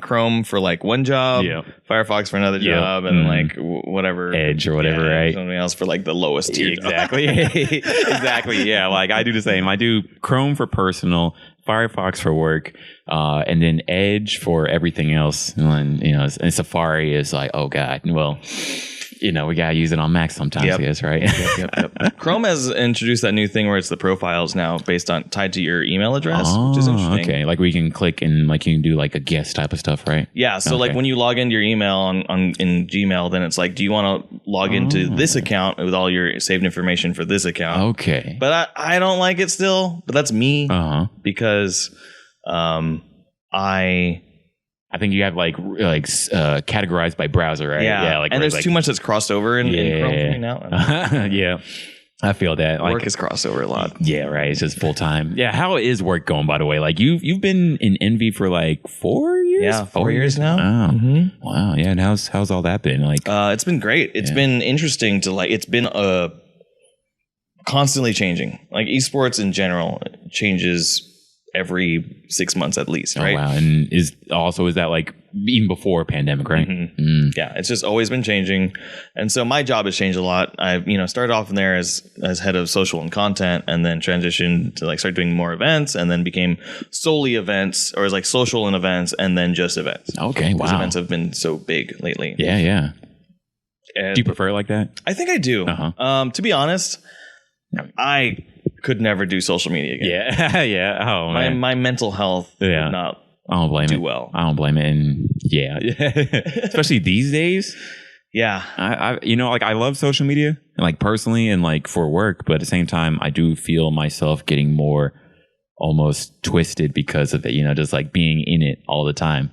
Chrome for like one job, Firefox for another job, and like whatever Edge or whatever, right? Something else for like the lowest tier. Exactly. Exactly. Yeah. Like I do the same. I do Chrome for personal, Firefox for work, and then Edge for everything else. And then, and Safari is like, oh God, well, we gotta use it on Mac sometimes, I guess, right? Yep. Chrome has introduced that new thing where it's the profiles now based on tied to your email address, which is interesting. Okay, like we can click and like you can do like a guest type of stuff, right? Yeah. So like when you log into your email in Gmail, then it's like, do you want to log into this account with all your saved information for this account? Okay. But I don't like it still. But that's me because I think you have like categorized by browser, right? Yeah. Like, and there's too much that's crossed over in Chrome for me now. Yeah. I feel that. Like, work is crossed over a lot. Yeah, right. It's just full time. Yeah. How is work going, by the way? Like you've been in Envy for like 4 years? Yeah, 4 years now. Oh. Wow. Yeah. And how's all that been? Like it's been great. It's been interesting to it's been constantly changing. Like esports in general changes every 6 months at least, right? Oh, wow. And is that like even before pandemic, right? Yeah, it's just always been changing. And so my job has changed a lot. I've started off in there as head of social and content, and then transitioned to like start doing more events, and then became solely events, or as like social and events, and then just events. Okay, wow. Because events have been so big lately. Yeah. And do you prefer it like that? I think I do. To be honest, I could never do social media again. Yeah. Oh man, my mental health would not. I don't blame do it. Well. I don't blame it, and especially these days. Yeah, I like I love social media, and like personally, and like for work, but at the same time, I do feel myself getting more almost twisted because of it. Just like being in it all the time.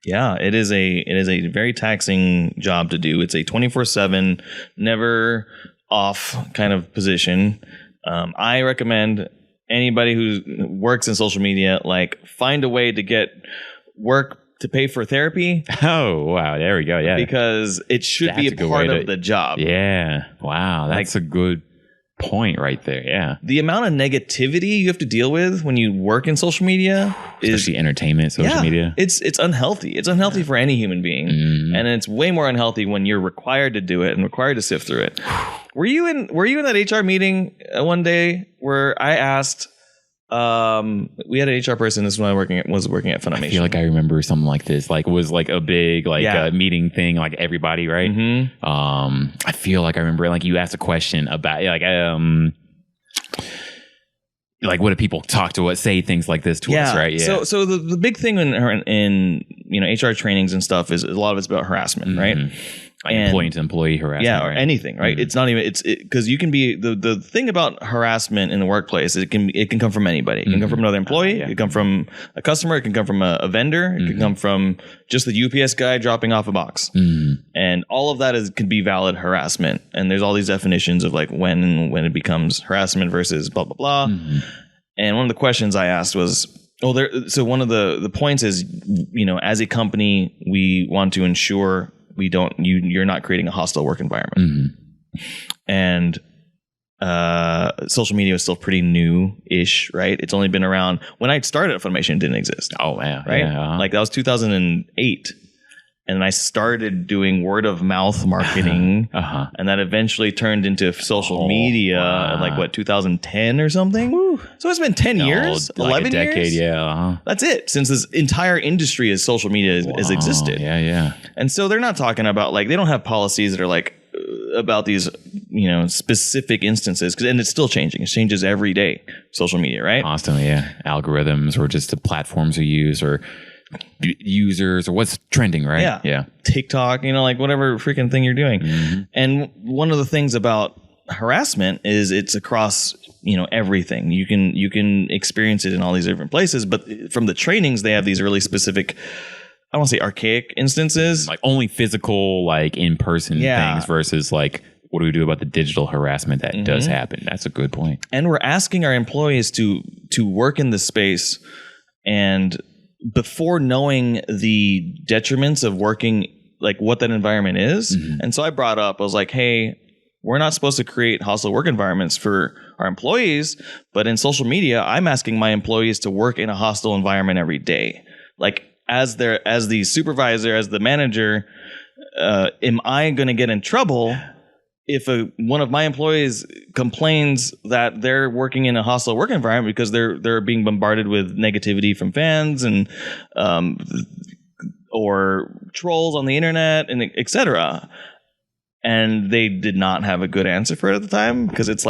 Yeah, it is a very taxing job to do. It's a 24/7, never off kind of position. I recommend anybody who works in social media, like find a way to get work to pay for therapy. Oh, wow. There we go. Yeah. Because it should be a part of the job. Yeah. Wow. That's a good point right there. Yeah. The amount of negativity you have to deal with when you work in social media especially entertainment, social media. It's unhealthy. It's unhealthy for any human being. And it's way more unhealthy when you're required to do it and required to sift through it. Were you in that HR meeting one day where I asked we had an HR person. This is when I was working at Funimation. I feel like I remember something like this. Like it was like a big meeting thing, like everybody, right? I feel like I remember like you asked a question about like what do people talk to us, say things like this to us, right? Yeah. So the big thing in HR trainings and stuff is a lot of it's about harassment, right? Like employee to employee harassment, or anything, right? It's not even because you can be the thing about harassment in the workplace. It can come from anybody. It can come from another employee. It can come from a customer. It can come from a vendor. It can come from just the UPS guy dropping off a box. And all of that can be valid harassment. And there's all these definitions of like when it becomes harassment versus blah blah blah. And one of the questions I asked was, so one of the points is, as a company, we want to ensure you're not creating a hostile work environment. And social media was still pretty new-ish, right? It's only been around when I started at Funimation, it didn't exist. Oh man, right? Yeah. Like that was 2008. And I started doing word of mouth marketing, and that eventually turned into social media in like 2010 or something. So it's been 10 years, 11 a decade, years. That's it. Since this entire industry as social media has existed. Yeah. And so they're not talking about they don't have policies that are like about these, specific instances. And it's still changing. It changes every day. Social media, right? Constantly, yeah. Algorithms or just the platforms we use or users or what's trending, right? Yeah. TikTok, whatever freaking thing you're doing. And one of the things about harassment is it's across, everything. You can experience it in all these different places, but from the trainings, they have these really specific, I don't want to say archaic instances. Like only physical, like in-person things versus like, what do we do about the digital harassment that does happen? That's a good point. And we're asking our employees to work in this space and before knowing the detriments of working, like what that environment is. And so I was like, hey, we're not supposed to create hostile work environments for our employees, but in social media, I'm asking my employees to work in a hostile environment every day. Like as the supervisor, as the manager, am I going to get in trouble if one of my employees complains that they're working in a hostile work environment because they're being bombarded with negativity from fans and or trolls on the internet and et cetera. And they did not have a good answer for it at the time because it's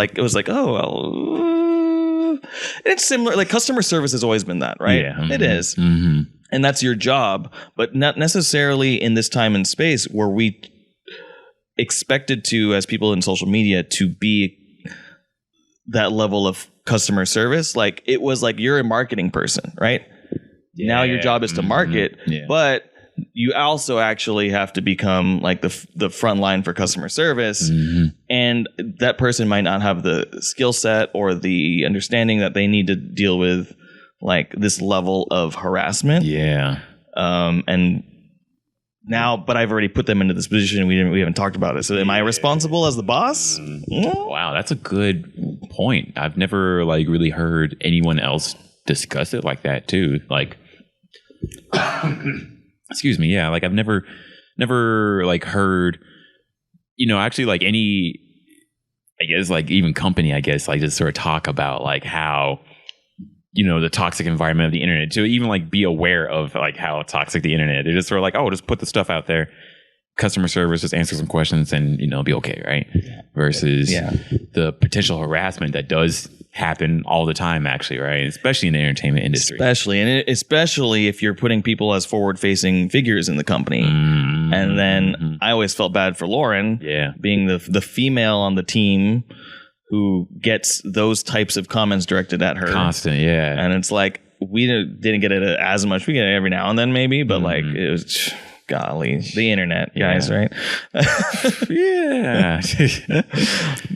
similar. Like customer service has always been that, right? Yeah, it is. And that's your job, but not necessarily in this time and space where we expected to, as people in social media, to be that level of customer service. Like it was like you're a marketing person, right? Now your job is to market, but you also actually have to become like the front line for customer service. And that person might not have the skill set or the understanding that they need to deal with like this level of harassment. And now, but I've already put them into this position. We haven't talked about it. So am I responsible as the boss? Wow, that's a good point. I've never like really heard anyone else discuss it like that too. Like, excuse me. Yeah. Like I've never like heard, actually like any, I guess like even company, I guess like just sort of talk about like how, the toxic environment of the internet, to even like be aware of like how toxic the internet. They're just sort of like, just put the stuff out there. Customer service, just answer some questions and, it'll be okay. Right. Versus the potential harassment that does happen all the time, actually. Right. Especially in the entertainment industry. Especially if you're putting people as forward facing figures in the company. And then I always felt bad for Lauren being the female on the team who gets those types of comments directed at her. Constant, yeah. And it's like, we didn't get it as much. We get it every now and then maybe, but like, it was golly, the internet, guys, right? Yeah.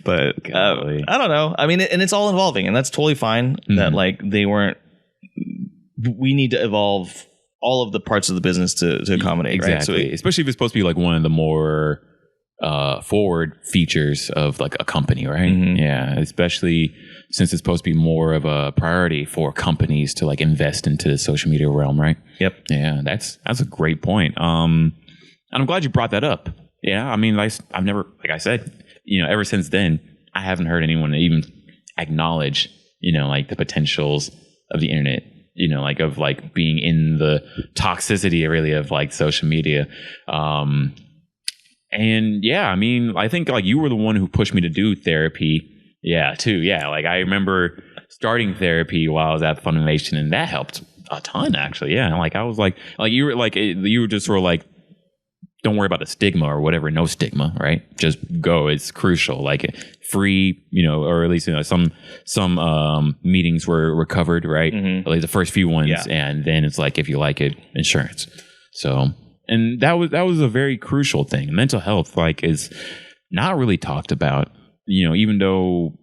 But I don't know. I mean, and it's all evolving, and that's totally fine. That like they weren't. We need to evolve all of the parts of the business to accommodate. Exactly. Right? So especially if it's supposed to be like one of the more forward features of like a company, right? Yeah, especially since it's supposed to be more of a priority for companies to like invest into the social media realm, right? Yep. Yeah, that's a great point. And I'm glad you brought that up. Yeah, I mean, I've never, like I said, ever since then, I haven't heard anyone even acknowledge, like the potentials of the internet. Like of like being in the toxicity really of like social media. And yeah, I mean, I think like you were the one who pushed me to do therapy. Yeah, too. Yeah, like I remember starting therapy while I was at Funimation, and that helped a ton, actually. Yeah, like I was like you were just sort of like, don't worry about the stigma or whatever. No stigma, right? Just go. It's crucial. Like free, or at least some meetings were covered, right? At least the first few ones, and then it's like if you like it, insurance. So. And that was a very crucial thing. Mental health, like, is not really talked about, even though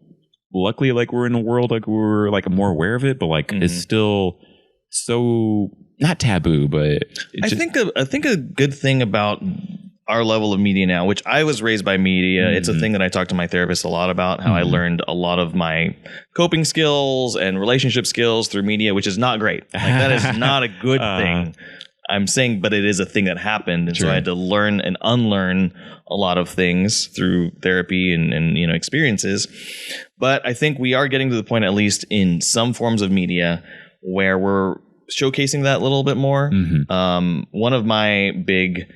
luckily, like, we're in a world, like, we're like more aware of it, but like, it's still so not taboo, but I think a good thing about our level of media now, which I was raised by media, it's a thing that I talk to my therapist a lot about, how I learned a lot of my coping skills and relationship skills through media, which is not great. Like, that is not a good thing. I'm saying, but it is a thing that happened. And so I had to learn and unlearn a lot of things through therapy and experiences. But I think we are getting to the point, at least in some forms of media, where we're showcasing that a little bit more. One of my big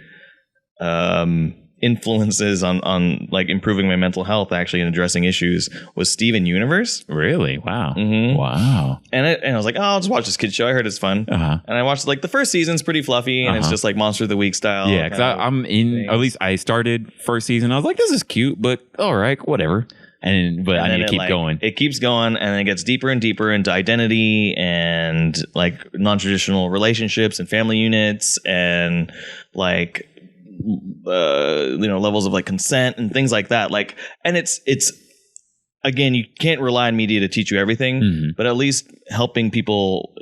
influences on like improving my mental health actually and addressing issues was Steven Universe. Really? Wow. Wow. And I was like, oh, I'll just watch this kid show. I heard it's fun. And I watched like the first season's pretty fluffy and it's just like Monster of the Week style. Yeah, because I'm in, things. At least I started first season. I was like, this is cute, but all right, whatever. But I need to keep going. It keeps going, and then it gets deeper and deeper into identity and like non-traditional relationships and family units and like levels of like consent and things like that. Like, and it's again, you can't rely on media to teach you everything, but at least helping people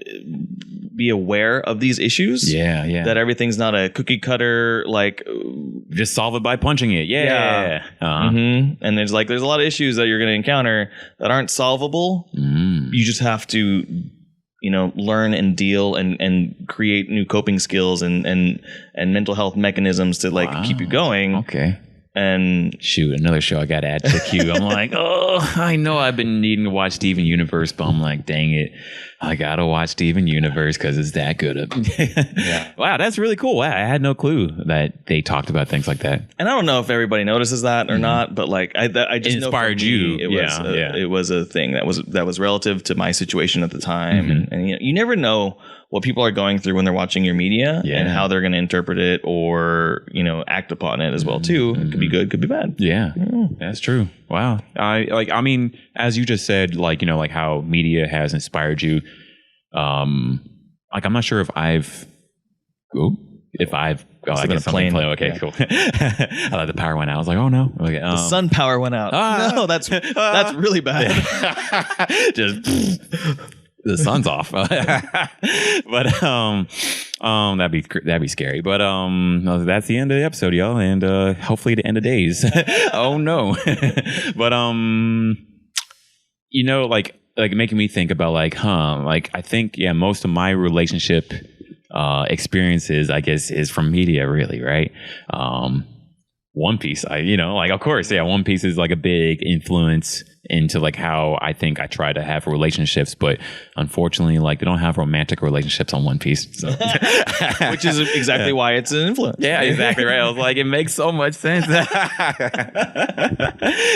be aware of these issues. Yeah. That everything's not a cookie cutter, like just solve it by punching it. Yeah. And there's a lot of issues that you're going to encounter that aren't solvable. You just have to, learn and deal and create new coping skills and mental health mechanisms to like keep you going. Okay. And shoot, another show I got to add to the queue. I'm like, I know I've been needing to watch Steven Universe, but I'm like, dang it, I got to watch Steven Universe because it's that good. Wow, that's really cool. Wow, I had no clue that they talked about things like that. And I don't know if everybody notices that or not, but like, I just inspired you. It was a thing that was relative to my situation at the time, and you never know what people are going through when they're watching your media and how they're going to interpret it or, act upon it as well too. It could be good, could be bad. Yeah, that's true. Wow. I mean, as you just said, like, like how media has inspired you. Like, I'm not sure if I've I guess something play. Okay, cool. I thought the power went out. I was like, oh no. Okay, the sun power went out. No, that's really bad. Just the sun's off. But that'd be scary. But that's the end of the episode, y'all, and hopefully the end of days. Oh no. But like making me think about like I think most of my relationship experiences, I guess, is from media, really, right? One Piece, of course, One Piece is like a big influence into like how I think I try to have relationships, but unfortunately, like they don't have romantic relationships on One Piece, so. Which is exactly why it's an influence. Yeah, exactly right. I was like, it makes so much sense.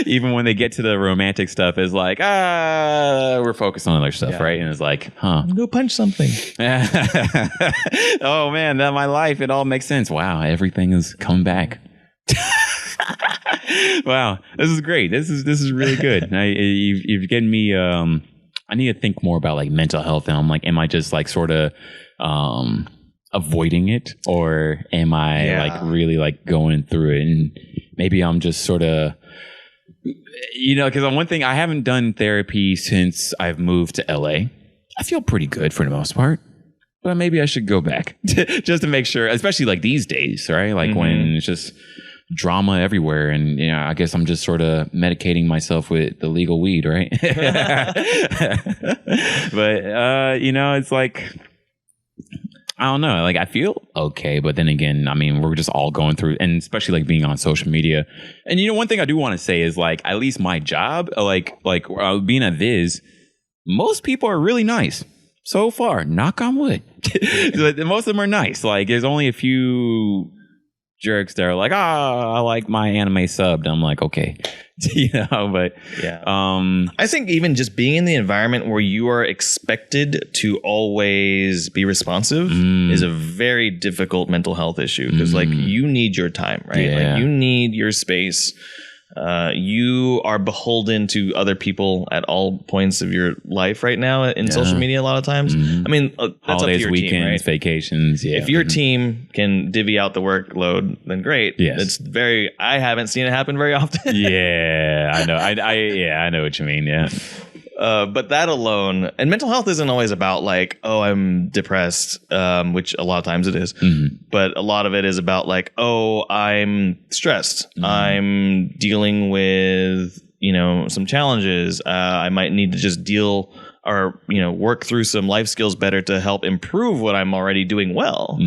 Even when they get to the romantic stuff, it's like, we're focused on other stuff, right? And it's like, go punch something. Oh man, my life, it all makes sense. Wow, everything is coming back. Wow, this is great. This is really good. You've given me. I need to think more about like mental health, and I'm like, am I just like sort of avoiding it, or am I like really like going through it? And maybe I'm just sort of, because on one thing, I haven't done therapy since I've moved to LA. I feel pretty good for the most part, but maybe I should go back just to make sure, especially like these days, right? Like when it's just drama everywhere, and I guess I'm just sort of medicating myself with the legal weed, right? But it's like, I don't know, like I feel okay, but then again, I mean, we're just all going through, and especially like being on social media. And one thing I do want to say is like, at least my job, like being at Viz, most people are really nice so far, knock on wood. Most of them are nice. Like there's only a few jerks that are like, I like my anime subbed. I'm like, okay. But I think even just being in the environment where you are expected to always be responsive is a very difficult mental health issue, because like you need your time, right? Like you need your space. You are beholden to other people at all points of your life right now in social media a lot of times. I mean, that's holidays, up to your weekends, team, right? Vacations. Yeah. If your team can divvy out the workload, then great. Yes. I haven't seen it happen very often. Yeah, I know. I know what you mean. Yeah. But that alone, and mental health isn't always about like, oh, I'm depressed, which a lot of times it is. But a lot of it is about like, oh, I'm stressed. I'm dealing with, some challenges. I might need to just deal or, work through some life skills better to help improve what I'm already doing well.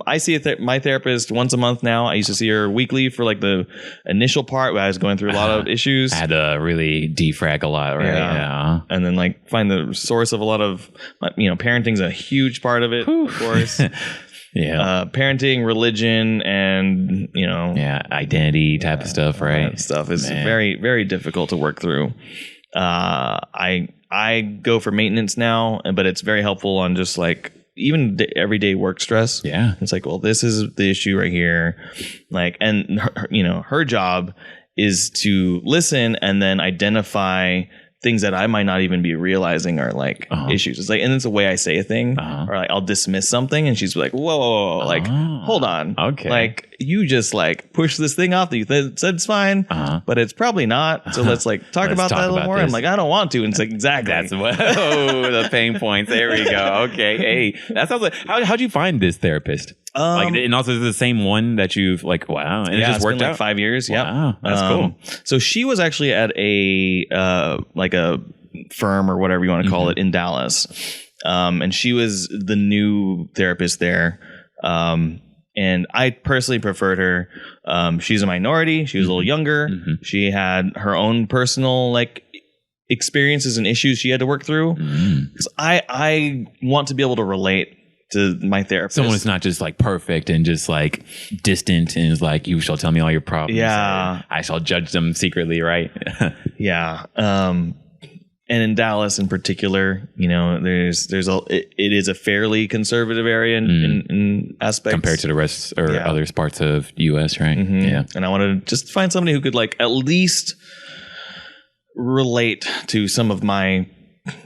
I see my therapist once a month now. I used to see her weekly for like the initial part where I was going through a lot of issues. I had to really defrag a lot, right? Yeah. And then like find the source of a lot of, parenting's a huge part of it, of course. Parenting, religion, and identity type of stuff, right? That stuff is very, very difficult to work through. I go for maintenance now, but it's very helpful on just like even the everyday work stress. Yeah. It's like, well, this is the issue right here. Like, and her job is to listen and then identify things that I might not even be realizing are like issues. It's like, and it's the way I say a thing, or like I'll dismiss something, and she's like, whoa, like, hold on. Okay. Like, you just like push this thing off that you said it's fine, but it's probably not. So let's like talk about that a little more. I'm like, I don't want to. And it's like, exactly. That's what, the pain points. There we go. Okay. Hey, that sounds like, how'd you find this therapist? And also the same one that you've like, wow. And it just worked been out. Like 5 years. Wow, that's cool. So she was actually at a firm or whatever you want to call it in Dallas. And she was the new therapist there. And I personally preferred her. She's a minority. She was a little younger. She had her own personal like experiences and issues she had to work through. 'Cause I want to be able to relate to my therapist. Someone who's not just like perfect and just like distant and is like, you shall tell me all your problems. Yeah. I shall judge them secretly, right? Yeah. And in Dallas in particular, it is a fairly conservative area in aspects compared to the rest or other parts of the US, right? Yeah. And I wanted to just find somebody who could like at least relate to some of my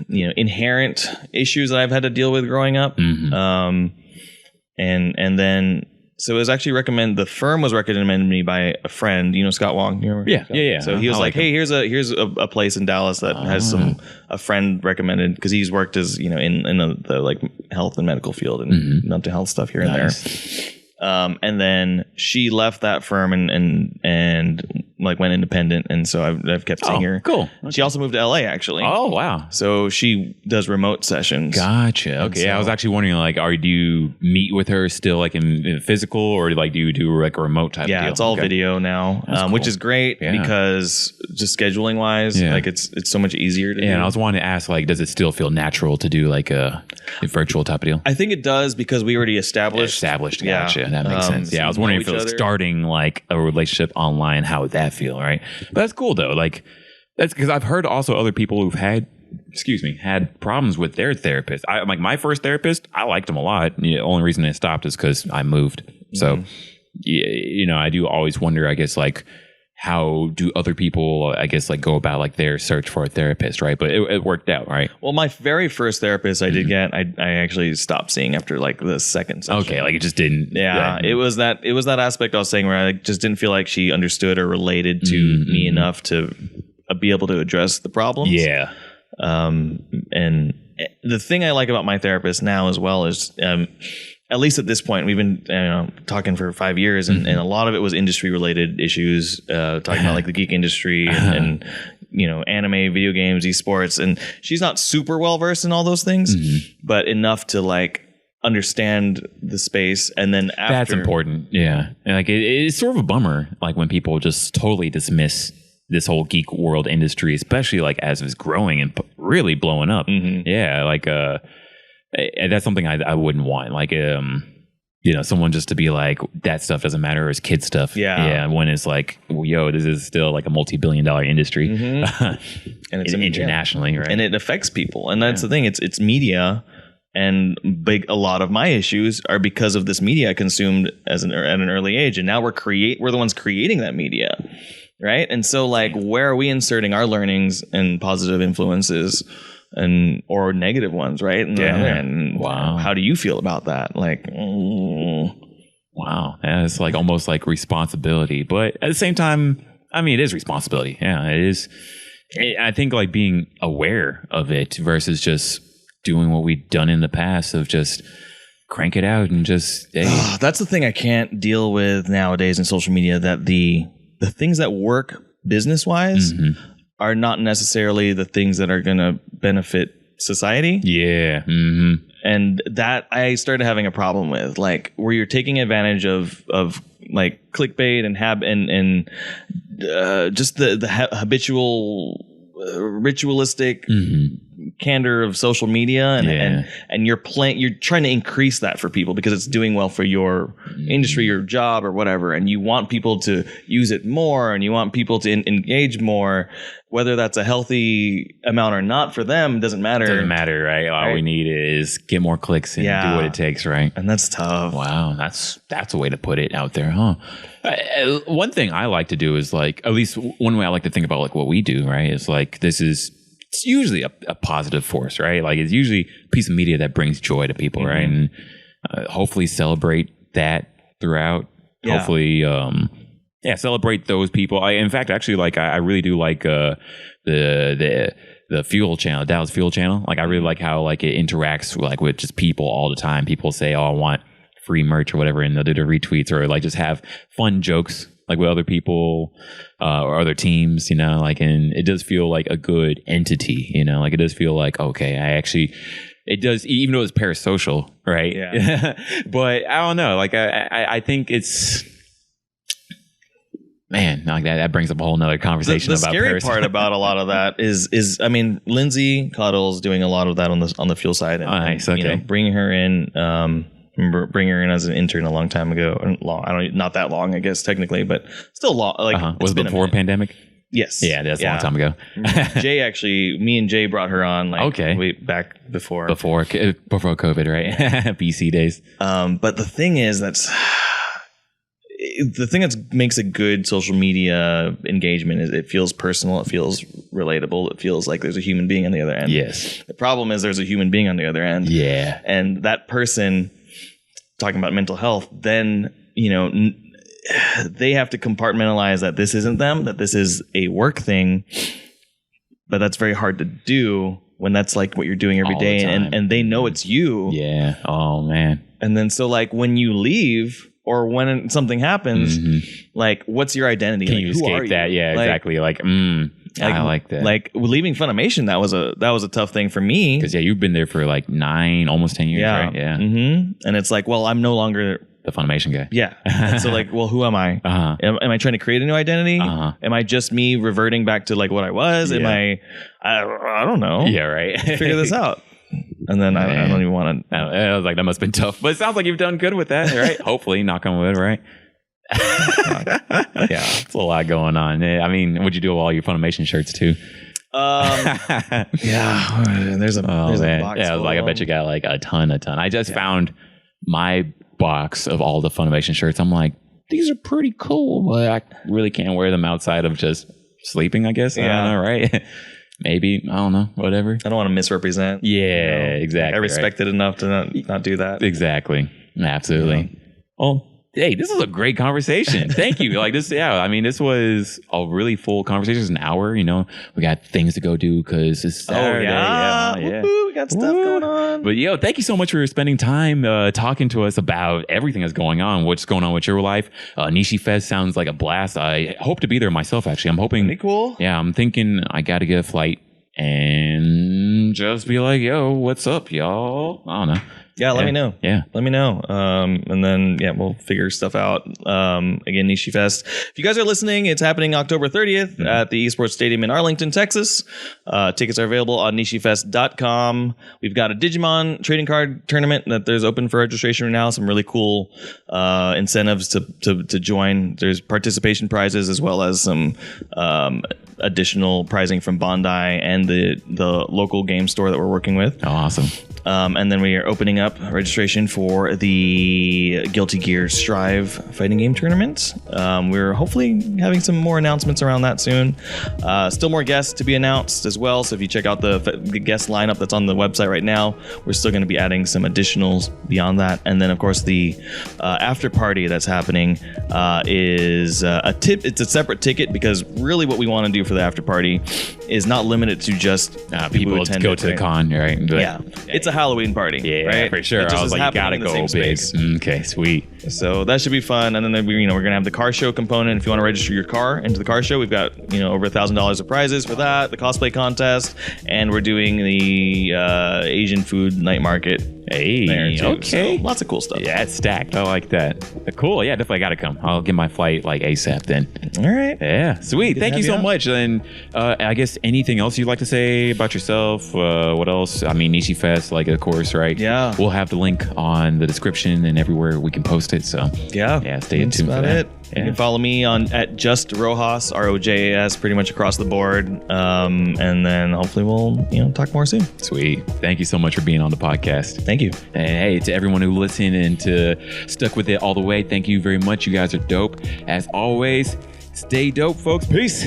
inherent issues that I've had to deal with growing up. And then so it was actually the firm was recommended to me by a friend, Scott Wong. You remember? Yeah. So he was like, hey, here's a place in Dallas that has a friend recommended, because he's worked as, in the like health and medical field and mental health stuff here and there. And then she left that firm and like went independent, and so I've kept seeing her. Cool. Okay. She also moved to LA actually. Oh wow! So she does remote sessions. Gotcha. Okay. So, I was actually wondering, like, do you meet with her still, like in physical, or like do you do like a remote type? Yeah, deal? it's all video now, cool. which is great because just scheduling wise, like it's so much easier to do. And I was wanting to ask, like, does it still feel natural to do like a virtual type of deal? I think it does, because we already established. Gotcha. Yeah. That makes sense. Yeah, I was wondering if it was starting like a relationship online, how would that feel, right? But that's cool though. Like, that's because I've heard also other people who've had problems with their therapist. Like my first therapist, I liked him a lot. The only reason it stopped is because I moved. So, I do always wonder, I guess, like, how do other people, I guess, like go about like their search for a therapist, right? But it worked out, right? Well, my very first therapist I did get, I actually stopped seeing after like the second session. Okay, like it just didn't. Yeah, it was that aspect I was saying where I just didn't feel like she understood or related to me enough to be able to address the problems. Yeah. And the thing I like about my therapist now as well is, at least at this point, we've been talking for 5 years, and a lot of it was industry related issues, talking about like the geek industry and anime, video games, esports. And she's not super well versed in all those things, but enough to like understand the space. And then after, that's important. Yeah. And like it's sort of a bummer, like when people just totally dismiss this whole geek world industry, especially like as it's growing and really blowing up. Yeah. Like, that's something I wouldn't want. Like, someone just to be like, that stuff doesn't matter, or it's kid stuff. Yeah. When it's like, well, yo, this is still like a multi-billion-dollar industry, and it's internationally, right? And it affects people, and that's the thing. It's media, and a lot of my issues are because of this media I consumed at an early age, and now we're the ones creating that media, right? And so, like, where are we inserting our learnings and positive influences? Or negative ones, right? And wow. How do you feel about that? Like, wow. Yeah, it's like almost like responsibility, but at the same time, I mean, it is responsibility. Yeah, it is. I think like being aware of it versus just doing what we've done in the past of just crank it out and just, hey. That's the thing I can't deal with nowadays in social media, that the things that work business-wise are not necessarily the things that are going to benefit society. Yeah. And that I started having a problem with, like, where you're taking advantage of like clickbait and just the habitual ritualistic candor of social media, and you're trying to increase that for people because it's doing well for your industry, your job, or whatever, and you want people to use it more, and you want people to engage more. Whether that's a healthy amount or not for them doesn't matter. Doesn't matter, right? All we need is get more clicks and do what it takes, right? And that's tough. Wow, that's a way to put it out there, huh? One thing I like to do is like, at least one way I like to think about like what we do, right? Is like it's usually a positive force, right? Like it's usually a piece of media that brings joy to people, right? And hopefully celebrate that throughout. Yeah. Hopefully, celebrate those people. In fact, actually, like I really do like the Fuel channel, Dallas Fuel channel. Like I really like how like it interacts like with just people all the time. People say, "Oh, I want free merch" or whatever, and they'll do the retweets or like just have fun jokes like with other people or other teams, like, and it does feel like a good entity, like it does feel like, okay, it does, even though it's parasocial, right? Yeah. But I don't know, like I think it's, man, like that brings up a whole nother conversation about the scary part about a lot of that is I mean, Lindsay Cottle's doing a lot of that on the Fuel side, and, nice. Okay. Bringing her in, remember bringing her in as an intern a long time ago. Not that long, I guess, technically, but still long. Like, was it before pandemic? Yes. Yeah, that's a long time ago. Me and Jay brought her on. Like, way back before COVID, right? BC days. But the thing is, the thing that makes a good social media engagement is it feels personal, it feels relatable, it feels like there's a human being on the other end. Yes. The problem is there's a human being on the other end. Yeah. And that person, talking about mental health, then, they have to compartmentalize that this isn't them, that this is a work thing, but that's very hard to do when that's like what you're doing every day, and they know it's you. Yeah. Oh man. And then so like when you leave or when something happens, like what's your identity? Can you escape that? Yeah, exactly. Like, I like that. Like leaving Funimation, that was a tough thing for me. Because you've been there for like 9, almost 10 years, right? Yeah. And it's like, well, I'm no longer the Funimation guy. Yeah. And so like, well, who am I? Am I trying to create a new identity? Am I just me reverting back to like what I was? Am I don't know. Yeah, right. Figure this out. And then I don't even want to. I was like, that must have been tough. But it sounds like you've done good with that, right? Hopefully, knock on wood, right? Yeah, it's a lot going on. I mean, would you do all your Funimation shirts too? Yeah, there's a box. Yeah, I was like, I bet you got like a ton. I just found my box of all the Funimation shirts. I'm like, these are pretty cool, but I really can't wear them outside of just sleeping, I guess. I don't know, right? Maybe, I don't know, whatever. I don't want to misrepresent. Yeah, exactly. I respect it enough to not do that. Exactly. Absolutely. Oh, hey, this is a great conversation. Thank you. Like this, I mean, this was a really full conversation. It's an hour, we got things to go do because it's Saturday. Yeah. Woo-hoo, we got stuff going on. But thank you so much for spending time talking to us about everything that's going on, what's going on with your life. Nishi Fest sounds like a blast. I hope to be there myself, actually. I'm hoping. Pretty cool. Yeah, I'm thinking I got to get a flight and just be like, yo, what's up, y'all? I don't know. Yeah, let me know. Yeah. Let me know. And then, we'll figure stuff out. Again, Nishi Fest. If you guys are listening, it's happening October 30th at the Esports Stadium in Arlington, Texas. Tickets are available on nishifest.com. We've got a Digimon trading card tournament that there's open for registration right now. Some really cool incentives to join. There's participation prizes as well as some additional prizing from Bandai and the local game store that we're working with. Oh, awesome. And then we are opening up registration for the Guilty Gear Strive fighting game tournament. We're hopefully having some more announcements around that soon. Still more guests to be announced as well. So if you check out the guest lineup that's on the website right now, we're still going to be adding some additionals beyond that. And then, of course, the after party that's happening is it's a separate ticket because really what we want to do for the after party is not limited to just people who go to the con, right? But, it's a Halloween party. Yeah, right? for sure. I was like, you gotta go big. Okay, sweet. So that should be fun. And then we're gonna have the car show component. If you want to register your car into the car show, we've got over $1,000 of prizes for that. The cosplay contest, and we're doing the Asian food night market. Hey, okay. So lots of cool stuff. Yeah, it's stacked. I like that. Cool. Yeah, definitely got to come. I'll get my flight like ASAP then. All right. Yeah, sweet. Thank you so much. And I guess anything else you'd like to say about yourself? What else? I mean, Nishi Fest, like, of course, right? Yeah. We'll have the link on the description and everywhere we can post it. So yeah, stay tuned for that. It. Yeah. You can follow me at just Rojas, ROJAS, pretty much across the board. And then hopefully we'll talk more soon. Sweet. Thank you so much for being on the podcast. Thank you. And hey, to everyone who listened and stuck with it all the way, thank you very much. You guys are dope. As always, stay dope, folks. Peace.